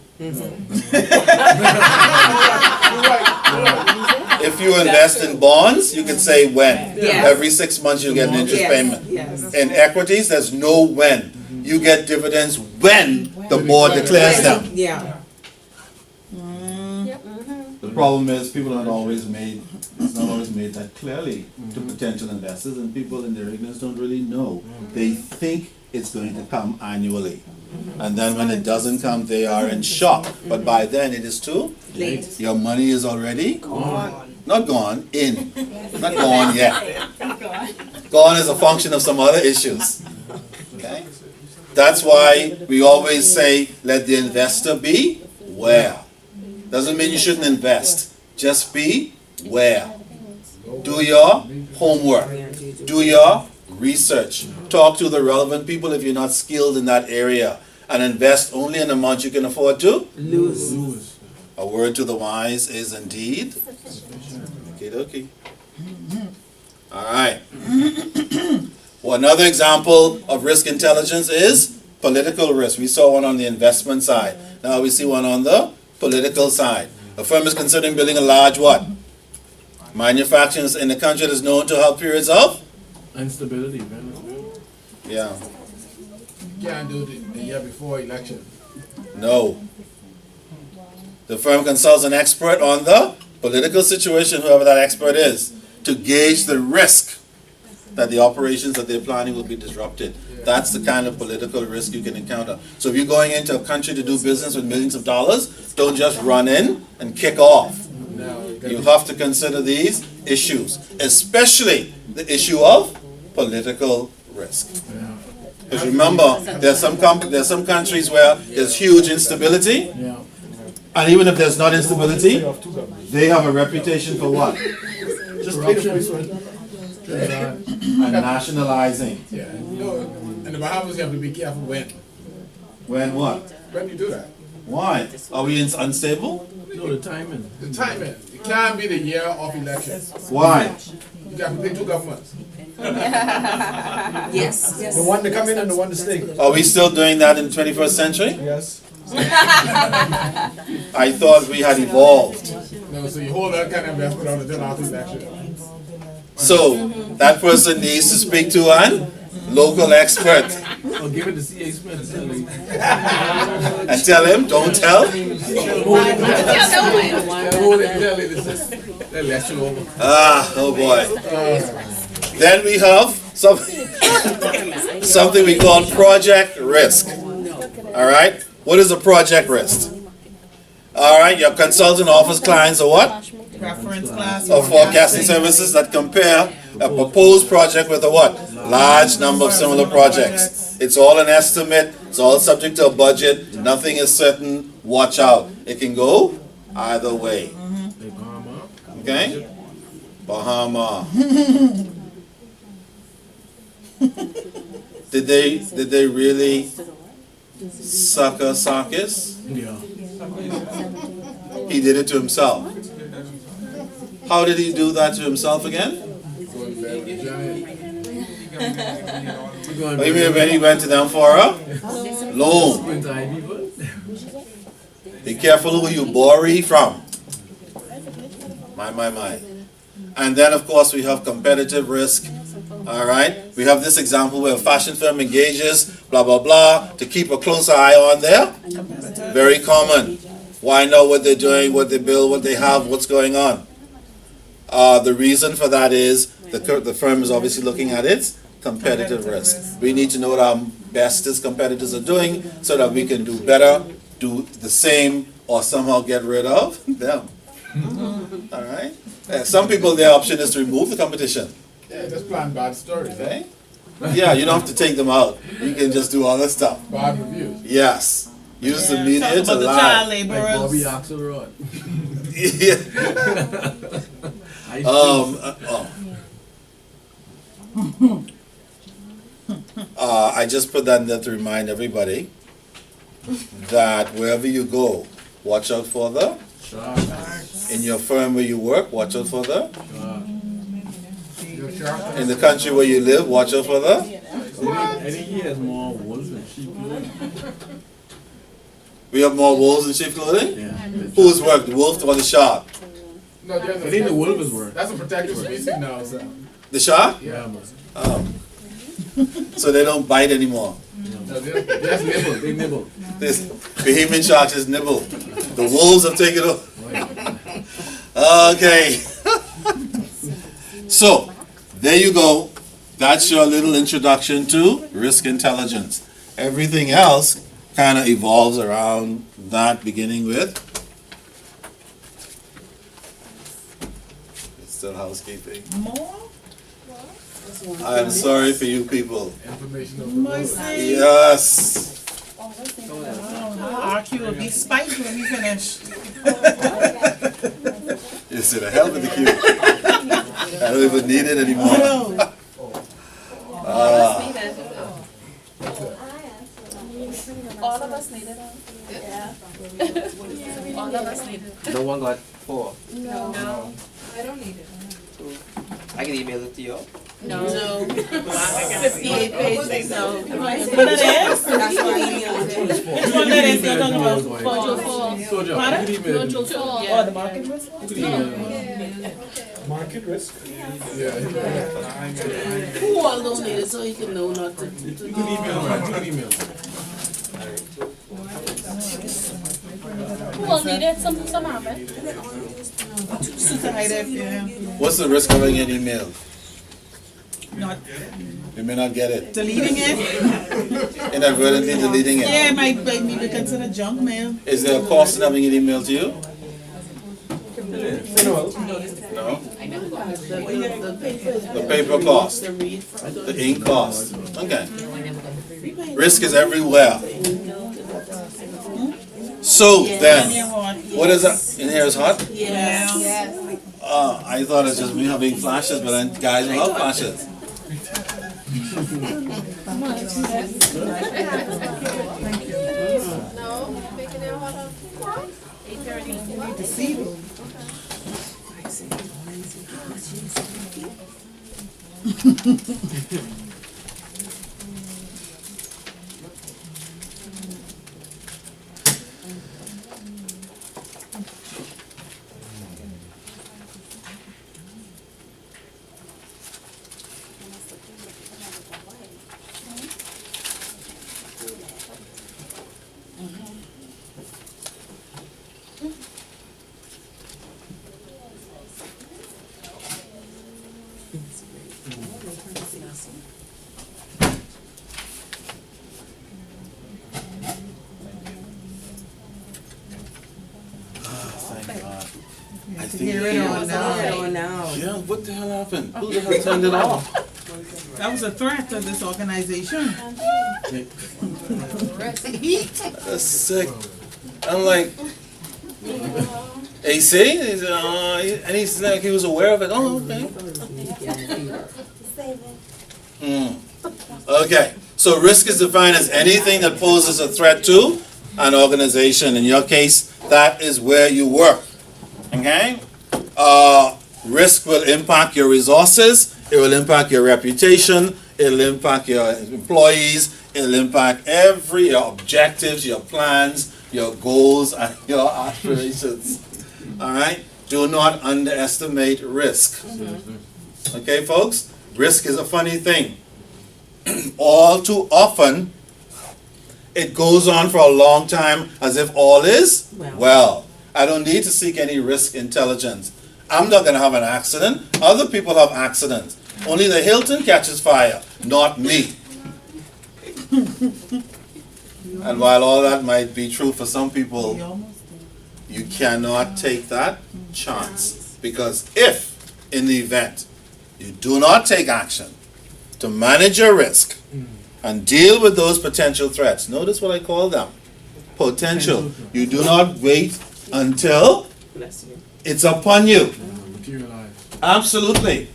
If you invest in bonds, you can say when. Yes. Every 6 months you get an interest payment. Yes. In equities, there's no when. You get dividends when the board declares them. Yeah. The problem is people it's not always made that clearly to potential investors, and people in their ignorance don't really know. They think it's going to come annually. And then when it doesn't come, they are in shock. But by then it is too Late. Your money is already not gone, in. Not gone yet. Gone is a function of some other issues. Okay? That's why we always say, let the investor be where. Doesn't mean you shouldn't invest. Just be where. Do your homework. Do your research. Talk to the relevant people if you're not skilled in that area. And invest only in amount you can afford to Lose. A word to the wise is indeed. Okie dokie. Alright. Well, another example of risk intelligence is political risk. We saw one on the investment side. Now we see one on the political side. A firm is considering building a large what? Manufacturing in the country that is known to have periods of? Instability, man. Yeah. You can't do it the year before election. No. The firm consults an expert on the political situation, whoever that expert is, to gauge the risk that the operations that they're planning will be disrupted. That's the kind of political risk you can encounter. So if you're going into a country to do business with millions of dollars, don't just run in and kick off. You have to consider these issues, especially the issue of political risk. Because remember, there's some countries where there's huge instability, Yeah. and even if there's not instability, they have a reputation for what? Just pay the first one. And nationalizing. Yeah, you know, in the Bahamas you have to be careful when What? you do that. Why? Are we unstable? No, the timing. The timing, it can't be the year of election. Why? You got to pick two governments. Yes, yes. The one to come in and the one to stay. Are we still doing that in the 21st century? Yes. I thought we had evolved. No, so you hold that kind of investment on until after election. So, that person needs to speak to an local expert I'll give it to C.A. Smith. and tell him, don't tell. Oh boy. Then we have something we call project risk. Alright? What is a project risk? Alright, your consultant offers clients a what? Reference class. Of forecasting services that compare a proposed project with a what? Large number of similar projects. It's all an estimate, it's all subject to a budget, nothing is certain, watch out. It can go either way. Okay? Bahama. Did they really sucker Sarkis? Yeah. He did it to himself. How did he do that to himself again? You mean when he went to them for a loan? Be careful who you borrow from. My. And then of course we have competitive risk. Alright? We have this example where a fashion firm engages, blah blah blah, to keep a close eye on there. Very common. Why know what they're doing, what they build, what they have, what's going on? The reason for that is the firm is obviously looking at its competitive risk. We need to know what our bestest competitors are doing so that we can do better, do the same, or somehow get rid of them. Alright? Some people, their option is to remove the competition. Yeah, just plan bad stories, Okay? Yeah, you don't have to take them out. You can just do other stuff. bad reviews. Yes. Use the media Talk to about the lie. child Like laborers. Bobby Axelrod. I just put that in there to remind everybody that wherever you go, watch out for the. In your firm where you work, watch out for the. In the country where you live, watch out for the. Any year has more wolves than sheep. We have more wolves in sheep clothing? Yeah. Who's work, the wolf or the shark? No, there's I think the wolf is worse. that's a protected species now, so. The shark? Yeah, man. Oh. So they don't bite anymore. No, they just nibble. They nibble. This Bahamian shark just nibble. The wolves have taken over. Okay. So, there you go. That's your little introduction to risk intelligence. Everything else kind of evolves around that, beginning with. It's still housekeeping. More? I'm sorry for you people. Information Mercy. Yes. RQ will be spiked when we finish. You see the hell with the cube. I don't even need it anymore. All of us need it. Yeah. All of us need it. No one got 4. No. I don't need it. I can email it to you. No. 58 pages, no. What it is? That's what email is. Which one that is you're talking about? Soldier, Pardon? you could email it. Oh, the market risk? You could email it. Market risk. Who all don't need it so you can know not to. You could email it. You could email it. Who all need it? Some have it. Super high def, yeah. What's the risk of getting an email? Not You may not get it. deleting it? Inadvertently deleting it. Yeah, it might be considered junk mail. Is there a cost in having it emailed to you? No. No? The paper. The paper cost. The read. The ink cost. Okay. Risk is everywhere. So then, what is that? In here is hot? Yes. I thought it's just me having flashes, but then guys don't have flashes. No, making it hot on 8:30. Thank God. I think Hear it on now. Yeah, what the hell happened? Who the hell turned it off? That was a threat to this organization. That's sick. I'm like, AC? And he's like, he was aware of it. Oh, okay. Okay, so risk is defined as anything that poses a threat to an organization. In your case, that is where you work. Okay? Risk will impact your resources, it will impact your reputation, it will impact your employees, it will impact your objectives, your plans, your goals, and your aspirations. Alright? Do not underestimate risk. Okay, folks? Risk is a funny thing. All too often, it goes on for a long time as if all is well. I don't need to seek any risk intelligence. I'm not going to have an accident. Other people have accidents. Only the Hilton catches fire, not me. And while all that might be true for some people, you cannot take that chance. Because if, in the event, you do not take action to manage your risk and deal with those potential threats, notice what I call them, potential. You do not wait until it's upon you. Absolutely.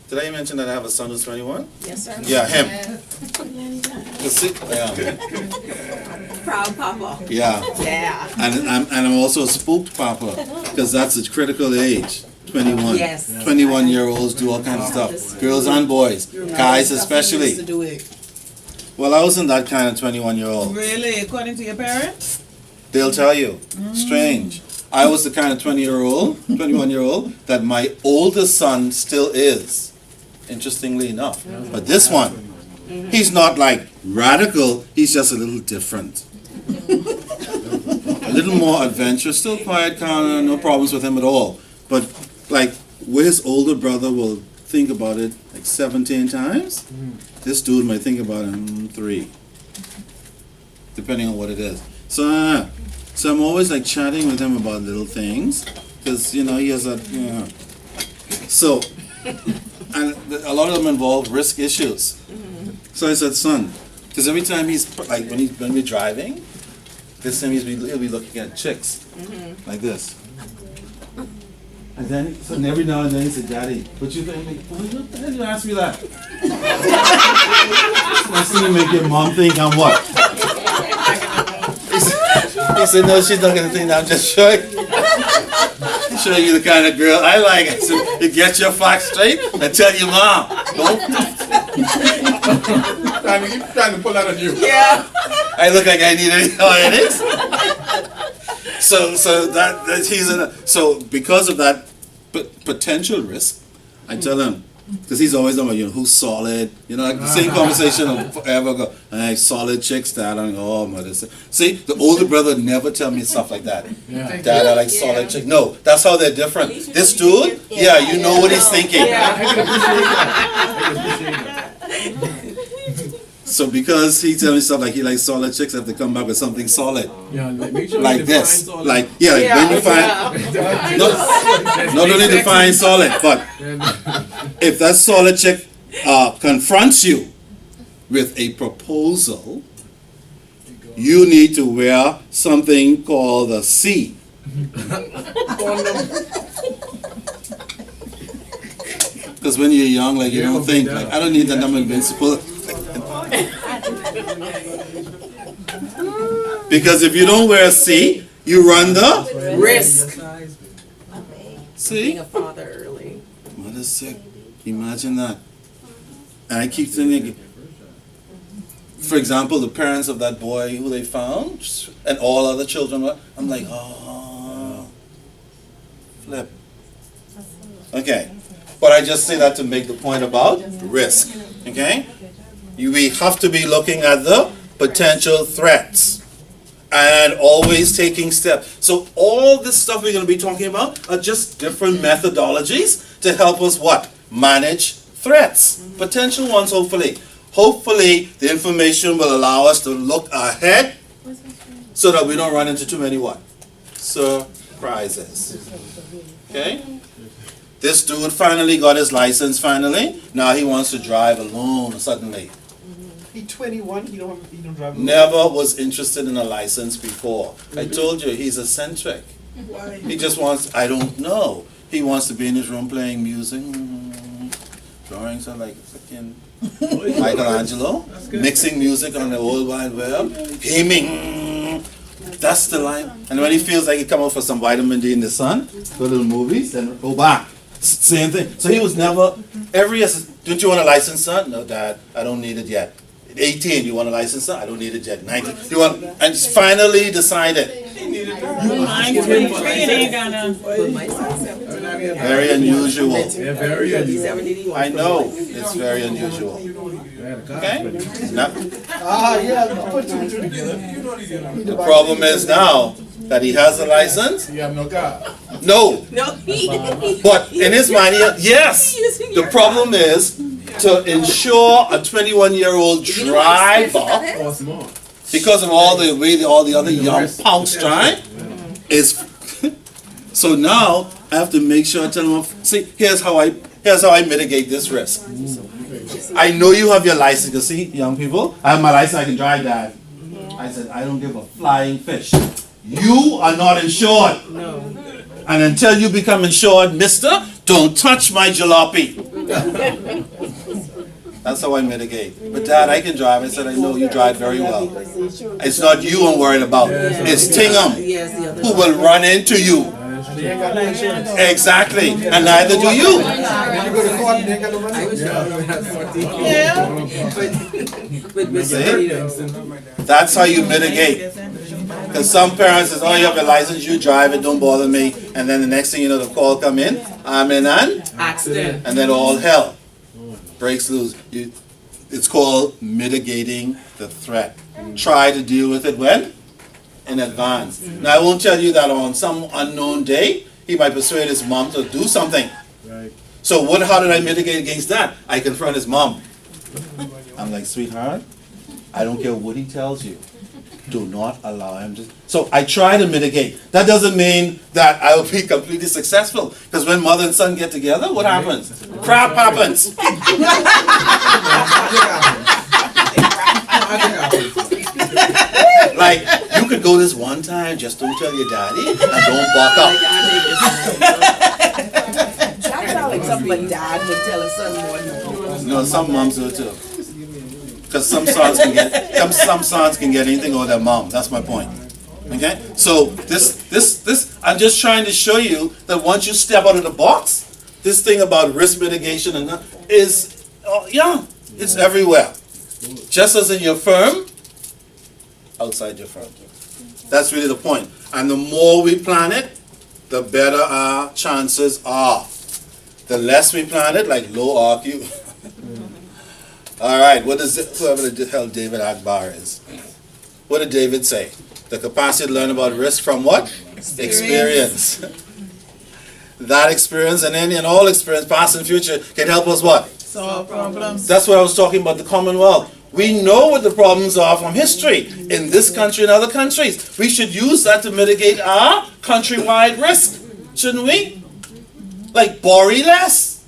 Did I mention that I have a son who's 21? Yes, sir. Yeah, him. Yeah. Proud papa. Yeah. Yeah. And I'm also a spooked papa because that's a critical age. 21. Yes. 21-year-olds do all kinds of stuff. Girls and boys. Guys especially. Well, I wasn't that kind of 21-year-old. Really? According to your parents? They'll tell you. Strange. I was the kind of 21-year-old that my oldest son still is. Interestingly enough. But this one, he's not like radical, he's just a little different. A little more adventurous, still quiet, calm, no problems with him at all. But like where his older brother will think about it like 17 times, this dude might think about it 3. Depending on what it is. So I'm always like chatting with him about little things, because he has that, So, and a lot of them involve risk issues. So I said, son, because every time he's like when we're driving, this time he'll be looking at chicks like this. And then every now and then he said, Daddy, what you think? What the hell you ask me that? Next thing you make your mom think I'm what? He said, no, she's not going to think that. I'm just showing you the kind of girl I like. I said, you get your facts straight and tell your mom. Keep trying to pull that on you. Yeah. I look like I need any it is. So because of that potential risk, I tell him, because he's always talking about, who's solid, like the same conversation of forever ago. Hey, solid chicks, Dad. I'm like, oh, mother. See, the older brother never tell me stuff like that. Yeah. Dad, I like solid chicks. No, that's how they're different. This dude, you know what he's thinking. So because he tells me stuff like he likes solid chicks, I have to come back with something solid. Yeah, make sure like this. Solid. When you find, not only define solid, but if that solid chick confronts you with a proposal, you need to wear something called a C. Because when you're young, like you don't think, like I don't need that, I'm invincible. Because if you don't wear a C, you run the Risk. See? Being a father early. Mother's sick. Imagine that. And I keep thinking, for example, the parents of that boy who they found, and all other children were, I'm like, oh, flip. Okay. But I just say that to make the point about risk. Okay? We have to be looking at the potential threats and always taking steps. So all this stuff we're going to be talking about are just different methodologies to help us what? Manage threats. Potential ones, hopefully. Hopefully the information will allow us to look ahead so that we don't run into too many what? Surprises. Okay? This dude finally got his license finally. Now he wants to drive alone suddenly. He's 21, he don't drive. Never was interested in a license before. I told you, he's eccentric. He just wants, I don't know. He wants to be in his room playing music, drawing something like fucking Michelangelo, mixing music on the World Wide Web, gaming. That's the life. And when he feels like he come out for some vitamin D in the sun, go to the movies, then go back. Same thing. So he was never, don't you want a license, son? No, Dad, I don't need it yet. 18, you want a license, son? I don't need it yet. 19, you want, and finally decided. Very unusual. I know, it's very unusual. Okay? The problem is now that he has a license. You have no car. No. No. But in his mind, yes. The problem is to ensure a 21-year-old driver, because of all the way all the other young punks drive, is so now I have to make sure I tell them. See, here's how I mitigate this risk. I know you have your license. You see, young people, I have my license. I can drive, Dad. I said I don't give a flying fish. You are not insured. No. And until you become insured, mister, don't touch my jalopy. That's how I mitigate. But Dad, I can drive. I said, I know you drive very well. It's not you I'm worried about. It's Tingham who will run into you. Exactly. And neither do you. See? That's how you mitigate. Because some parents say, oh, you have a license, you drive it, don't bother me. And then the next thing you know, the call come in, I'm in an accident. And then all hell breaks loose. It's called mitigating the threat. Try to deal with it when? In advance. Now, I won't tell you that on some unknown day, he might persuade his mom to do something. Right. So how did I mitigate against that? I confront his mom. I'm like, sweetheart, I don't care what he tells you. Do not allow him to. So I try to mitigate. That doesn't mean that I will be completely successful. Because when mother and son get together, what happens? Crap happens. Like, you could go this one time, just don't tell your daddy, and don't walk up. That sounds like something like dad would tell his son more. No, some moms do too. Because some sons can get anything over their mom. That's my point. Okay? So this I'm just trying to show you that once you step out of the box, this thing about risk mitigation and is it's everywhere. Just as in your firm, outside your firm. That's really the point. And the more we plan it, the better our chances are. The less we plan it, like low RQ. All right, what is it? Whoever the hell David Akbar is. What did David say? The capacity to learn about risk from what? Experience. That experience and any and all experience, past and future, can help us what? Solve problems. That's what I was talking about, the Commonwealth. We know what the problems are from history in this country and other countries. We should use that to mitigate our countrywide risk, shouldn't we? Like, borrow less.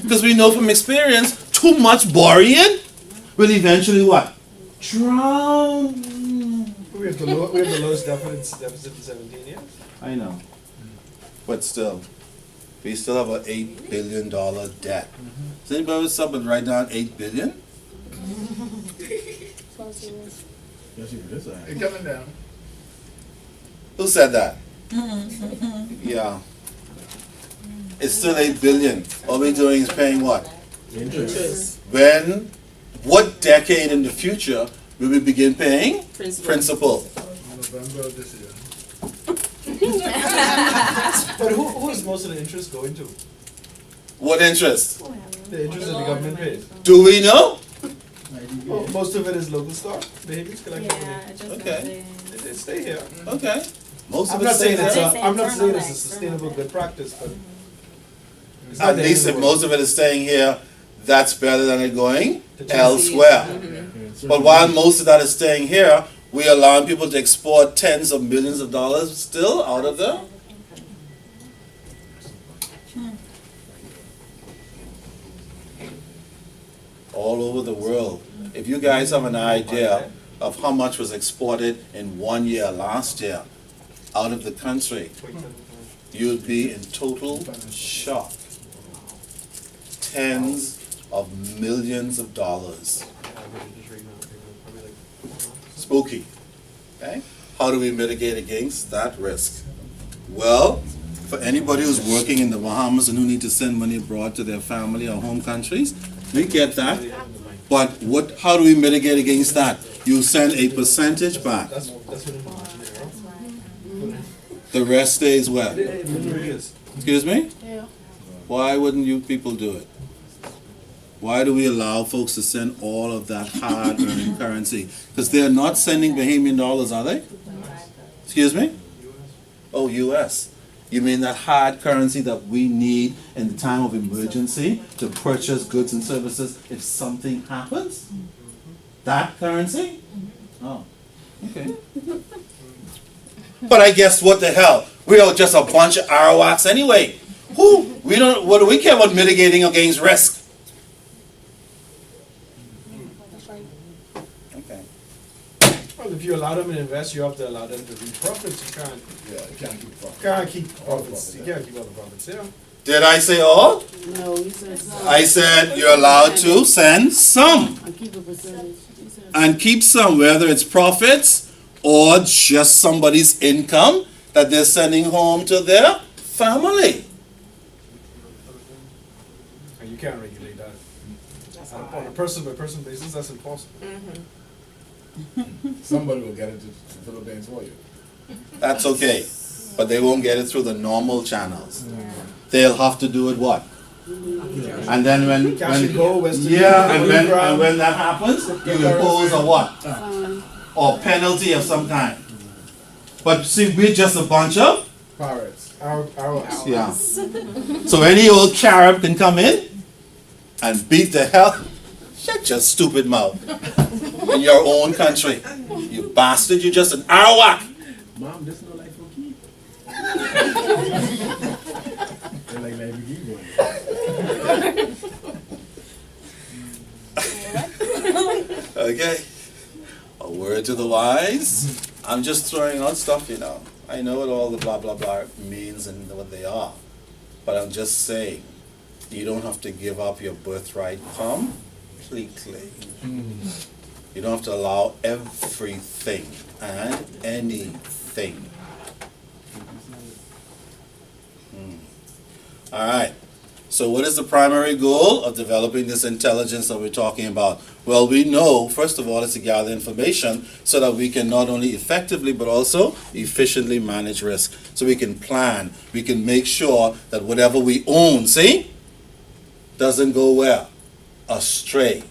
Because we know from experience, too much borrowing will eventually what? Drown. We have the lowest deficit in 17 years. I know. But still, we still have an $8 billion debt. Does anybody with something write down $8 billion? Especially for this side. It's coming down. Who said that? Yeah. It's still 8 billion. All we're doing is paying what? Interest. What decade in the future will we begin paying? Principal. November of this year. But who is most of the interest going to? What interest? The interest that the government pays. Do we know? Well, most of it is local stock. Behaviors collected. Okay. They stay here. Okay. Most I'm of it not saying stays there. I'm not saying it's a sustainable good practice, but it's not At the least end if of the world. most of it is staying here, that's better than it going elsewhere. But while most of that is staying here, we allowing people to export tens of millions of dollars still out of there. All over the world. If you guys have an idea of how much was exported in 1 year last year out of the country, you'd be in total shock. Tens of millions of dollars. Spooky. Okay? How do we mitigate against that risk? Well, for anybody who's working in the Bahamas and who need to send money abroad to their family or home countries, we get that. But how do we mitigate against that? You send a percentage back. That's what it is. The rest stays where? It really is. Excuse me? Yeah. Why wouldn't you people do it? Why do we allow folks to send all of that hard-earned currency? Because they're not sending Bahamian dollars, are they? Excuse me? Oh, U.S. You mean that hard currency that we need in the time of emergency to purchase goods and services if something happens? That currency? Oh, okay. But I guess what the hell? We are just a bunch of Arawaks anyway. What do we care about mitigating against risk? Okay. Well, if you allow them to invest, you have to allow them to reap profits. You can't. Yeah, you can't keep profit. Can't keep profits. You can't keep all the profits here. Did I say all? No, you said some. I said you're allowed to send some And keep a percentage. You said and keep some, whether it's profits or just somebody's income that they're sending home to their family. And you can't regulate that. On a person-by-person basis, that's impossible. Somebody will get it to the Philippines for you. That's okay, but they won't get it through the normal channels. They'll have to do it what? And then when Cash and go, Western yeah, Union, and when that happens, you impose a what? Or penalty of some kind. But see, we're just a bunch of Pirates. Our yeah. So any old Carib can come in and beat the hell. Shut your stupid mouth. In your own country. You bastard, you're just an Arawak. Mom, this no life for kids. They like life for kids going. Okay. A word to the wise. I'm just throwing out stuff, you know. I know what all the blah blah blah means and what they are. But I'm just saying, you don't have to give up your birthright completely. You don't have to allow everything and anything. All right. So what is the primary goal of developing this intelligence that we're talking about? Well, we know, first of all, it's to gather information so that we can not only effectively but also efficiently manage risk. So we can plan, we can make sure that whatever we own, see, doesn't go where? Astray.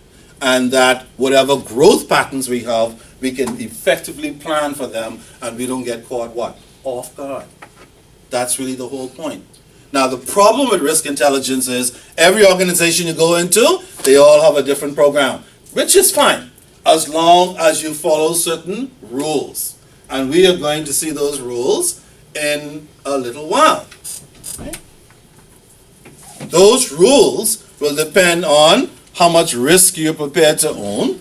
And that whatever growth patterns we have, we can effectively plan for them and we don't get caught what? Off guard. That's really the whole point. Now, the problem with risk intelligence is every organization you go into, they all have a different program, which is fine, as long as you follow certain rules. And we are going to see those rules in a little while. Those rules will depend on how much risk you're prepared to own,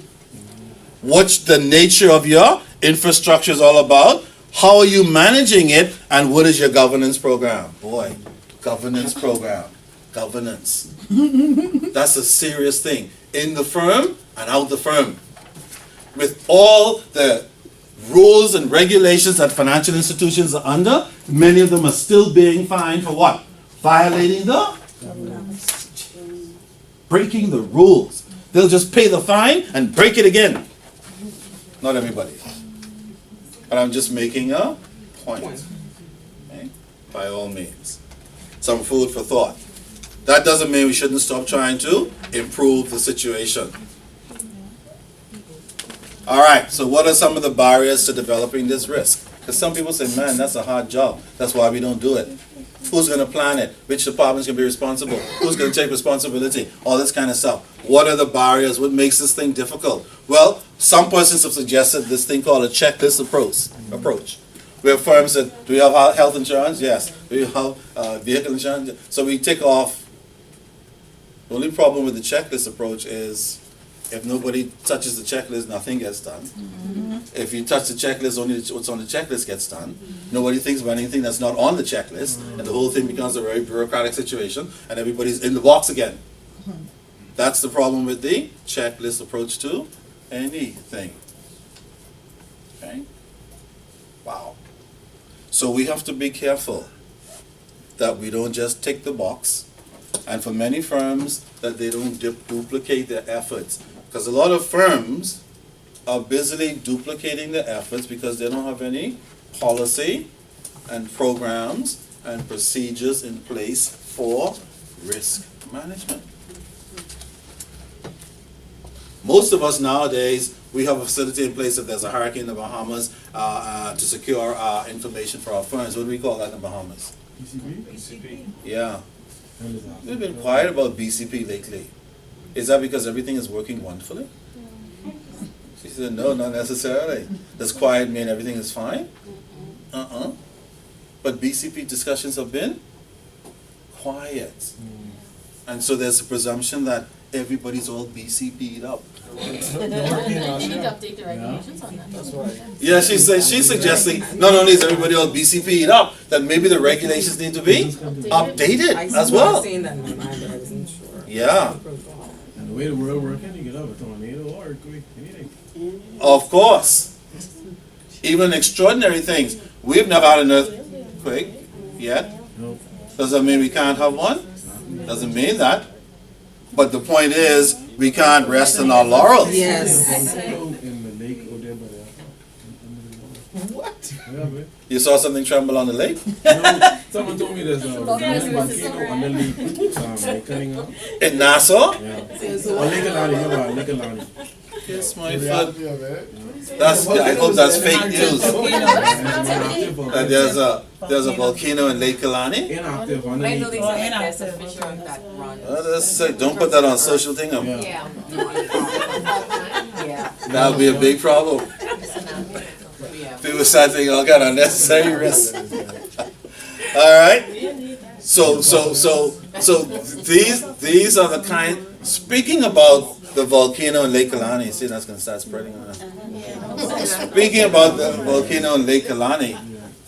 what the nature of your infrastructure is all about, how are you managing it, and what is your governance program? Boy, governance program. Governance. That's a serious thing. In the firm and out the firm. With all the rules and regulations that financial institutions are under, many of them are still being fined for what? Violating the? Breaking the rules. They'll just pay the fine and break it again. Not everybody. But I'm just making a point. Okay? By all means. Some food for thought. That doesn't mean we shouldn't stop trying to improve the situation. All right, so what are some of the barriers to developing this risk? Because some people say, man, that's a hard job. That's why we don't do it. Who's going to plan it? Which department's going to be responsible? Who's going to take responsibility? All this kind of stuff. What are the barriers? What makes this thing difficult? Well, some persons have suggested this thing called a checklist approach. Where firms said, do we have health insurance? Yes. Do we have vehicle insurance? So we take off. The only problem with the checklist approach is if nobody touches the checklist, nothing gets done. If you touch the checklist, only what's on the checklist gets done. Nobody thinks about anything that's not on the checklist, and the whole thing becomes a very bureaucratic situation, and everybody's in the box again. That's the problem with the checklist approach to anything. Okay? Wow. So we have to be careful that we don't just tick the box, and for many firms that they don't duplicate their efforts. Because a lot of firms are busily duplicating their efforts because they don't have any policy and programs and procedures in place for risk management. Most of us nowadays, we have a facility in place if there's a hurricane in the Bahamas to secure information for our firms. What do we call that in the Bahamas? BCP? Yeah. We've been quiet about BCP lately. Is that because everything is working wonderfully? She said, no, not necessarily. Does quiet mean everything is fine? But BCP discussions have been quiet. And so there's a presumption that everybody's all BCP'd up. You need to update the regulations on that. That's right. Yeah, she's suggesting not only is everybody all BCP'd up, that maybe the regulations need to be updated as well. Saying that in my mind, but I wasn't sure. Yeah. And the way the world working, you can have a tornado or earthquake, anything. Of course. Even extraordinary things. We've never had an earthquake yet. No. Does that mean we can't have one? Doesn't mean that. But the point is, we can't rest on our laurels. Yes. In the lake or there by the What? yeah, man. You saw something tremble on the lake? No, someone told me there's a volcano underneath Lake Cunningham. In Nassau? Yeah. Or Lake Alani, yeah, Lake Alani. Yes, my Yeah, friend. man. I hope that's fake news. That Inactive. there's a volcano in Lake Kalani? Inactive I know underneath. they say there's a fisher that runs. Don't put that on social thing. Yeah. Yeah. That would be a big problem. Yeah. People start thinking all kind of unnecessary risks. Alright? So these are the kind, speaking about the volcano in Lake Kalani, see that's gonna start spreading on us. Speaking about the volcano in Lake Kalani,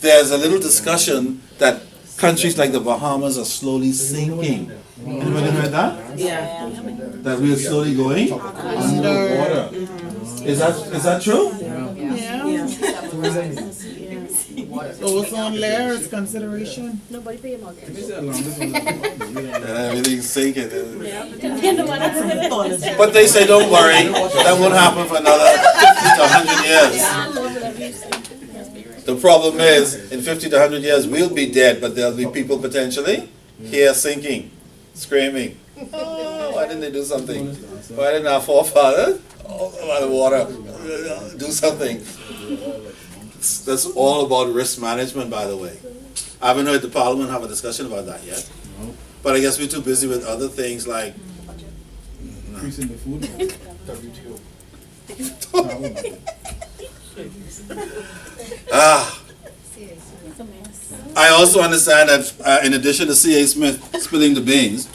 there's a little discussion that countries like the Bahamas are slowly sinking. Anybody heard that? Yeah. That we are slowly going underwater. Is that true? Ozone layer is consideration. Nobody pay him again. This is a long, this one. Everything's sinking. But they say don't worry, that won't happen for another 50 to 100 years. The problem is, in 50 to 100 years, we'll be dead, but there'll be people potentially here sinking, screaming. Oh, why didn't they do something? Why didn't our forefathers, by the water, do something? That's all about risk management, by the way. I haven't heard the Parliament have a discussion about that yet. But I guess we're too busy with other things like Increasing the food. I also understand that in addition to C.A. Smith spilling the beans,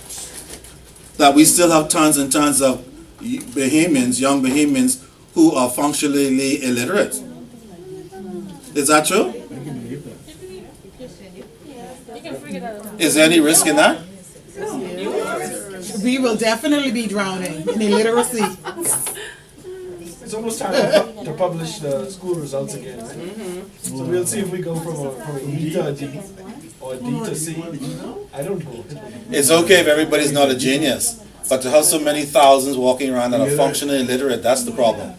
that we still have tons and tons of Bahamians, young Bahamians, who are functionally illiterate. Is that true? Is there any risk in that? We will definitely be drowning in illiteracy. It's almost time to publish the school results again. So we'll see if we go from a E to a D or a D to C. I don't know. It's okay if everybody's not a genius, but to have so many thousands walking around that are functionally illiterate, that's the problem.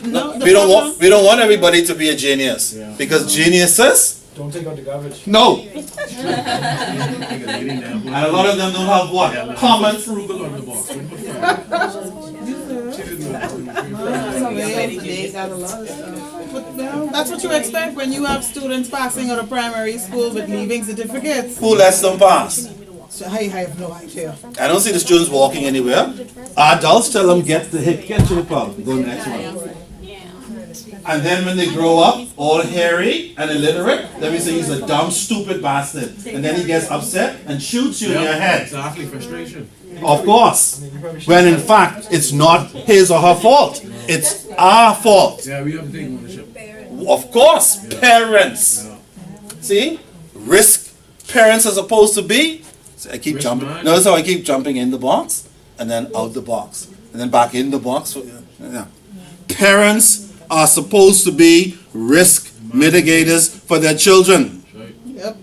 No, We don't want everybody to be a genius, because geniuses Don't take out the garbage. no. And a lot of them don't have what? Common. Frugal on the box. Well, that's what you expect when you have students passing out of primary school with leaving certificates. Who lets them pass? So I have no idea. I don't see the students walking anywhere. Adults tell them get to the club, go next one. And then when they grow up, all hairy and illiterate, then we say he's a dumb, stupid bastard. And then he gets upset and shoots you in your head. Exactly, frustration. Of course. When in fact, it's not his or her fault. It's our fault. Yeah, we have to take ownership. Of course, parents. See? Risk parents are supposed to be. So I keep Risk jumping. man. Notice how I keep jumping in the box and then out the box and then back in the box. Yeah. Parents are supposed to be risk mitigators for their children. Yep.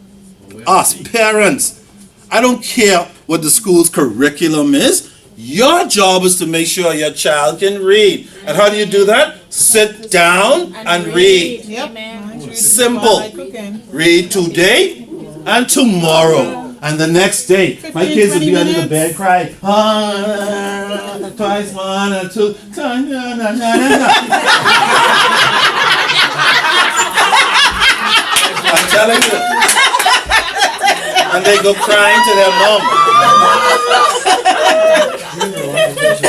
Us, parents. I don't care what the school's curriculum is. Your job is to make sure your child can read. And how do you do that? Sit down and read. Yep. Simple. Like cooking. Read today and tomorrow. And the next day, my 15, kids will be 20 under the minutes. bed crying, twice, 1 or 2, na, na, na, na. I'm telling you. And they go crying to their mom.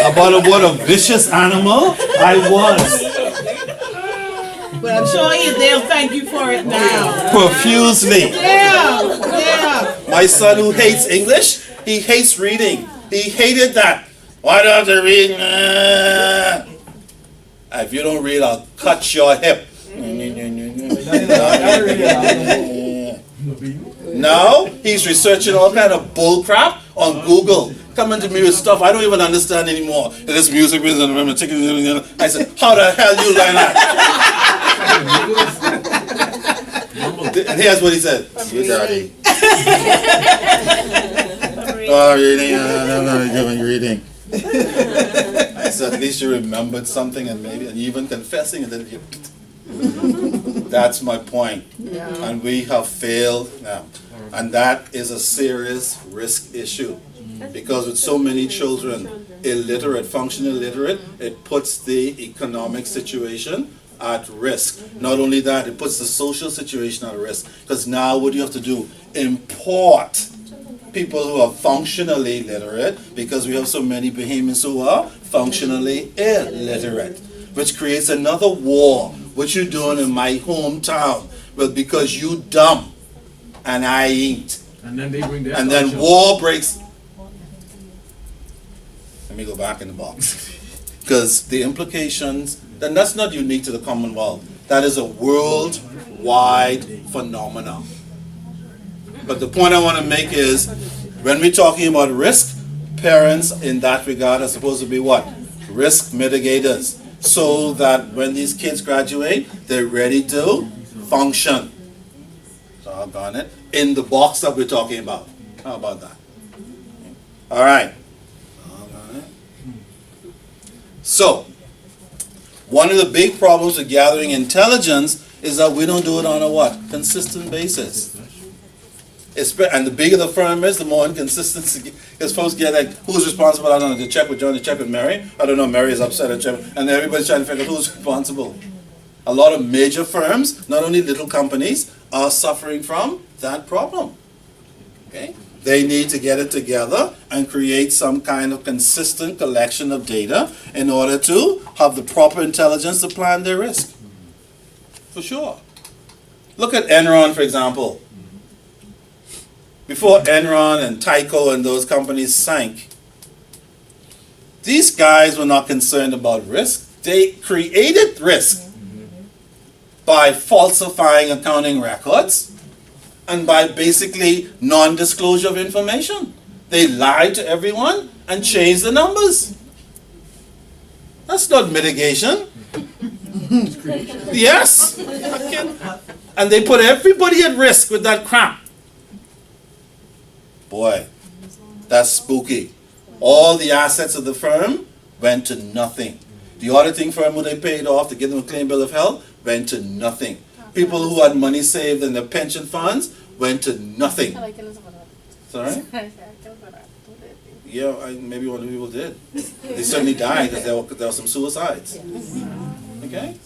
About what a vicious animal I was. But I'm sure they'll thank you for it now. Profusely. Yeah. My son who hates English, he hates reading. He hated that. Why don't you read? If you don't read, I'll cut your hip. Now he's researching all kind of bull crap on Google. Coming to me with stuff I don't even understand anymore. This music, I said, how the hell you learn that? And here's what he said. You dirty. Oh, reading. I said, at least you remembered something and maybe and even confessing and then you. That's my point. And we have failed now. And that is a serious risk issue. Because with so many children illiterate, functionally illiterate, it puts the economic situation at risk. Not only that, it puts the social situation at risk. Because now what do you have to do? Import people who are functionally literate, because we have so many Bahamians who are functionally illiterate, which creates another war. What you doing in my hometown? Well, because you dumb and I ain't. And then they bring their And then culture. war breaks. Let me go back in the box. Because the implications, then that's not unique to the Commonwealth. That is a worldwide phenomenon. But the point I want to make is, when we're talking about risk, parents in that regard are supposed to be what? Risk mitigators. So that when these kids graduate, they're ready to function. Doggone it. In the box that we're talking about. How about that? All right. So, one of the big problems with gathering intelligence is that we don't do it on a what? Consistent basis. And the bigger the firm is, the more inconsistency. Because folks get like, who's responsible? I don't know, to check with John, to check with Mary. I don't know, Mary is upset at check. And everybody's trying to figure out who's responsible. A lot of major firms, not only little companies, are suffering from that problem. Okay? They need to get it together and create some kind of consistent collection of data in order to have the proper intelligence to plan their risk. For sure. Look at Enron, for example. Before Enron and Tyco and those companies sank, These guys were not concerned about risk. They created risk by falsifying accounting records and by basically non-disclosure of information. They lied to everyone and changed the numbers. That's not mitigation. Yes. And they put everybody at risk with that crap. Boy, that's spooky. All the assets of the firm went to nothing. The auditing firm who they paid off to give them a clean bill of health went to nothing. People who had money saved in their pension funds went to nothing. Sorry? Yeah, maybe one of the people did. They certainly died because there were some suicides. Okay?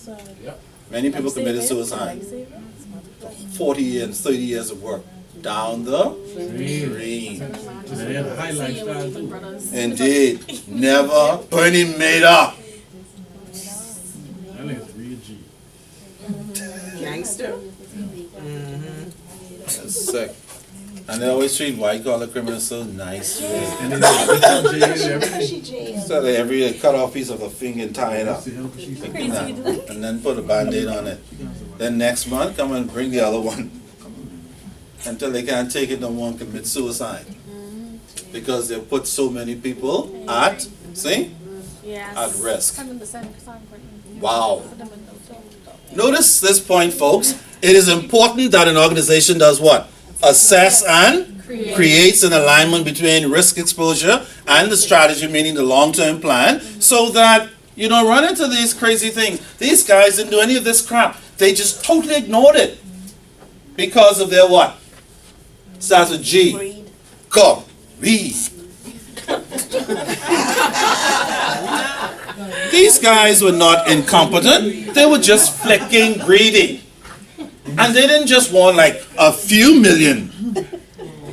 Many people committed suicide. 40 years, 30 years of work. Down the drain. Indeed. Never Bernie made up. Gangster. That's sick. And they always treat white collar criminals so nice. And so they every day cut off a piece of a finger and tie it up. And then put a band-aid on it. Then next month come and bring the other one. Until they can't take it no more and commit suicide. Because they put so many people at, see? At risk. Wow. Notice this point, folks. It is important that an organization does what? Assess and creates an alignment between risk exposure and the strategy, meaning the long-term plan, so that you don't run into these crazy things. These guys didn't do any of this crap. They just totally ignored it. Because of their what? Starts with G. Go. Read. These guys were not incompetent. They were just flicking greedy. And they didn't just want like a few million.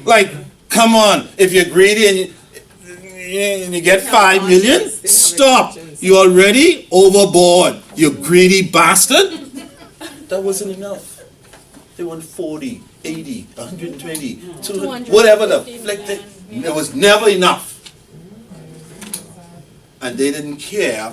Like, come on, if you're greedy and you get 5 million, stop. You're already overboard, you greedy bastard. That wasn't enough. They want 40, 80, 120, 200, whatever the flick thing. It was never enough. And they didn't care.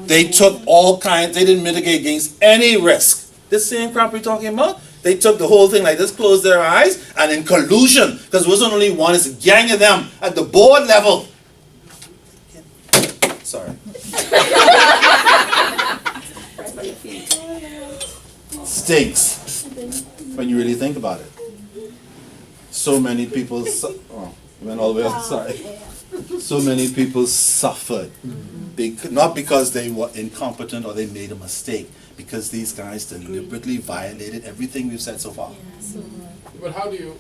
They took all kinds, they didn't mitigate against any risk. This same crap we're talking about, they took the whole thing like this, closed their eyes, and in collusion, because there wasn't only one, it's a gang of them at the board level. Sorry. Stinks when you really think about it. So many people, went all the way outside. So many people suffered, not because they were incompetent or they made a mistake, because these guys deliberately violated everything we've said so far. But how do you,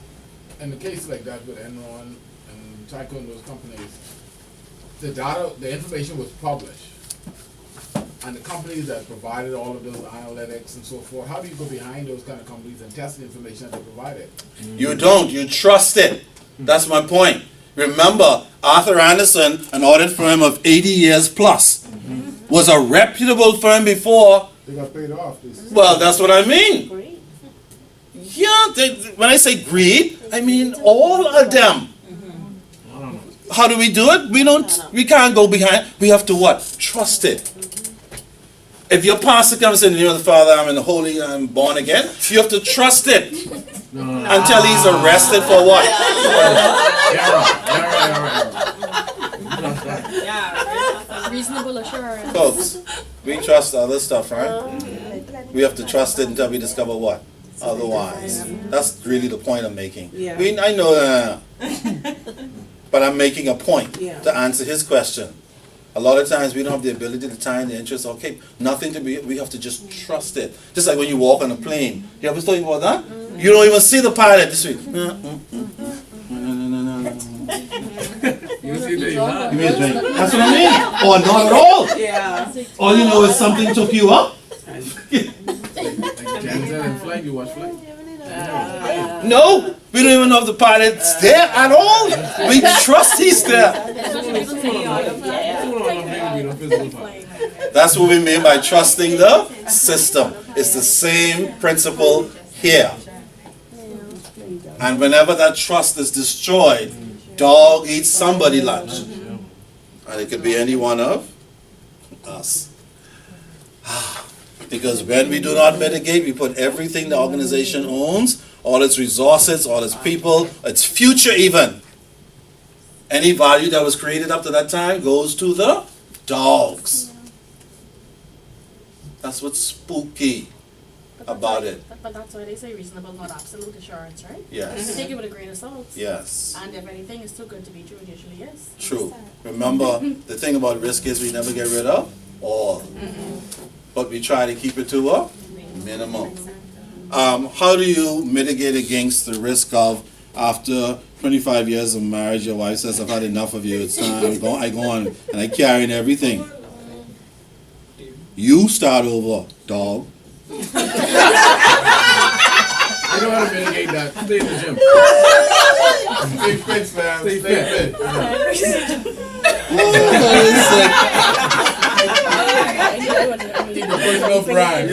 in a case like that with Enron and Tyco and those companies, the data, the information was published, and the companies that provided all of those analytics and so forth, how do you go behind those kind of companies and test the information that they provided? You don't, you trust it. That's my point. Remember, Arthur Anderson, an audit firm of 80 years plus, was a reputable firm before. They got paid off. Well, that's what I mean. Yeah, when I say greed, I mean all of them. How do we do it? We can't go behind. We have to what? Trust it. If your pastor comes in the name of the Father, I'm in the Holy, I'm born again, you have to trust it. Until he's arrested for what? Reasonable assurance. Folks, we trust other stuff, right? We have to trust it until we discover what? Otherwise. That's really the point I'm making. I know, but I'm making a point to answer his question. A lot of times we don't have the ability to time the interest. Okay, nothing to be. We have to just trust it. Just like when you walk on a plane. You ever thought about that? You don't even see the pilot this week. You see the Give me a drink. That's what I mean. Or not at all. Yeah. All you know is something took you up. Denzel and Flight, you watch Flight? No, we don't even know if the pilot's there at all. We trust he's there. That's what we mean by trusting the system. It's the same principle here. And whenever that trust is destroyed, dog eats somebody lunch. And it could be any one of us. Because when we do not mitigate, we put everything the organization owns, all its resources, all its people, its future even. Any value that was created up to that time goes to the dogs. That's what's spooky about it. But that's why they say reasonable, not absolute assurance, right? Yes. They take it with a grain of salt. Yes. And if anything is too good to be true, it usually is. True. Remember, the thing about risk is we never get rid of all. But we try to keep it to a minimum. How do you mitigate against the risk of, after 25 years of marriage, your wife says, I've had enough of you, it's time, I go on, and I carry in everything. You start over, dog. You know how to mitigate that. Stay in the gym. Stay fit, fam. Stay fit. Keep the personal pride.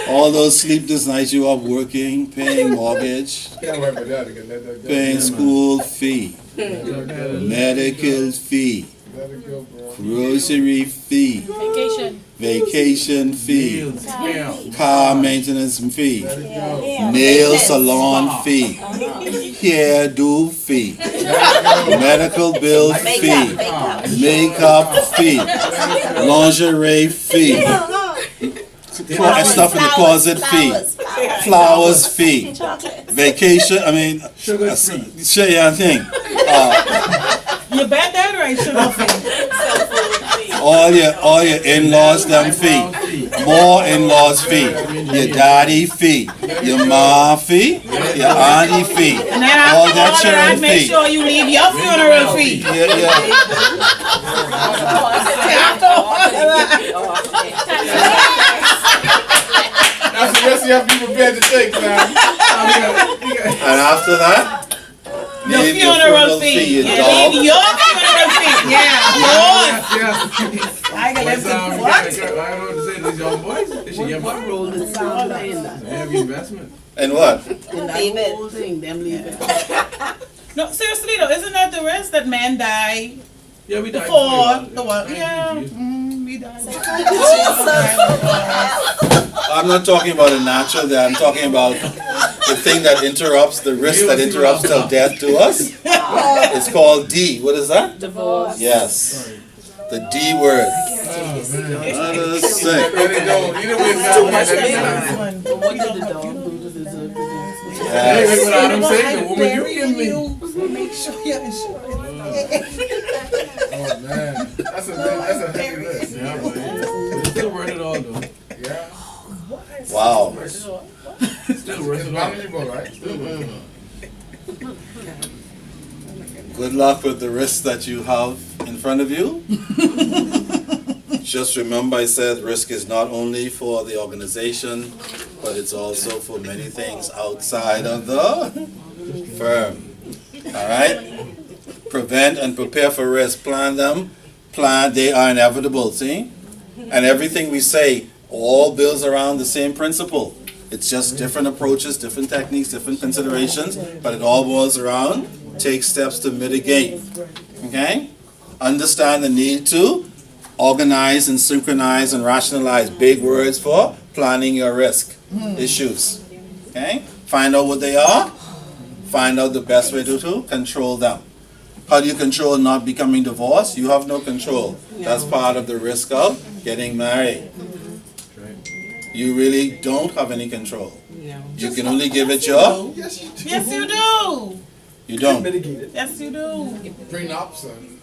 All those sleepless nights you up working, paying mortgage, Can't work with that again. Let that go. paying school fee, medical fee, Let it go, bro. grocery fee, vacation fee, Meals, meal. car maintenance fee, Let it go. nail salon fee, hairdo fee, medical bill fee, makeup fee, lingerie fee, stuff in the closet fee, flowers fee, vacation, I mean, share your thing. You bet that right, sugar free. All your in-laws them fee, more in-laws fee, your daddy fee, your mom fee, your auntie fee, And then all after that all of that, sharing make fee. sure you leave your funeral fee. Yeah. After all of that. That's the rest you have to be prepared to take, man. And after that, Your leave your funeral fee. your Yeah, dog. leave your funeral fee. Yeah, yours. I got What's, them I to don't know what to say to these young boys. They should get money. Roll the sound in that. They have investment. And what? In that whole thing, them leave it. No, seriously though, isn't that the risk that men die Yeah, we died before before. the what? Yeah, we die. I'm not talking about a natural death. I'm talking about the thing that interrupts, the risk that interrupts till death to us. It's called D. What is that? Divorce. Yes. The D word. Oh, man. Let us sing. Let it go. Either way, it's Too not much let it pain. go. What did the dog do to deserve to do? Hey, look what Adam saying. The woman you give me. Make sure you're insured. Oh, man. That's a heavy list. Yeah, but it's still worth it all though. Yeah. Wow. Still worth It's it all. manageable, right? Still worth it all. Good luck with the risks that you have in front of you. Just remember I said risk is not only for the organization, but it's also for many things outside of the firm. All right? Prevent and prepare for risk. Plan them. They are inevitable, see? And everything we say all builds around the same principle. It's just different approaches, different techniques, different considerations, but it all boils around take steps to mitigate. Okay? Understand the need to organize and synchronize and rationalize. Big words for planning your risk issues. Okay? Find out what they are. Find out the best way to control them. How do you control not becoming divorced? You have no control. That's part of the risk of getting married. You really don't have any control. You can only give it your... Yes, you do. You don't. Yes, you do. Prenups and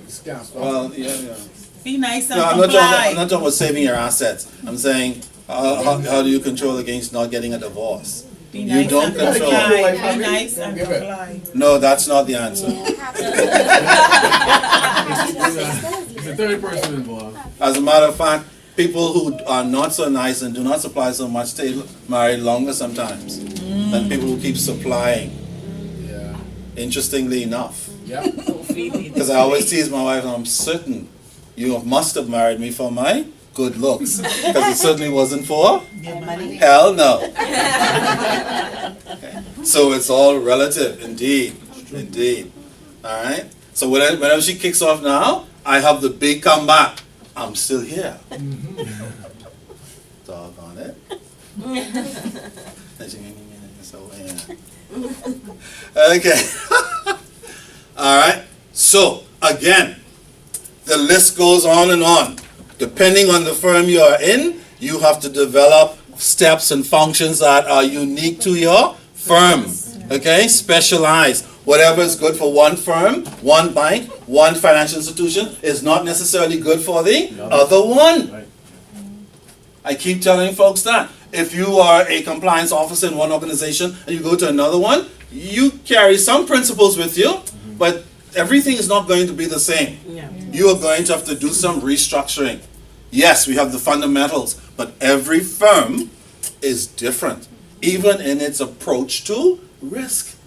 scams. Well, yeah. Be nice and No, I'm comply. not talking about saving your assets. I'm saying, how do you control against not getting a divorce? Be You nice don't and control. comply. Be nice and Give it. comply. No, that's not the answer. It's a third person involved. As a matter of fact, people who are not so nice and do not supply so much stay married longer sometimes than people who keep supplying. Yeah. Interestingly enough. Yeah. Because I always tease my wife, and I'm certain you must have married me for my good looks. Because it certainly wasn't for hell no. Okay. So it's all relative, indeed. Indeed. Alright? So whenever she kicks off now, I have the big comeback. I'm still here. Doggone it. So, yeah. Okay. All right. So again, the list goes on and on. Depending on the firm you are in, you have to develop steps and functions that are unique to your firm. Okay? Specialize. Whatever is good for one firm, one bank, one financial institution is not necessarily good for the other one. I keep telling folks that. If you are a compliance officer in one organization and you go to another one, you carry some principles with you, but everything is not going to be the same. You are going to have to do some restructuring. Yes, we have the fundamentals, but every firm is different, even in its approach to risk.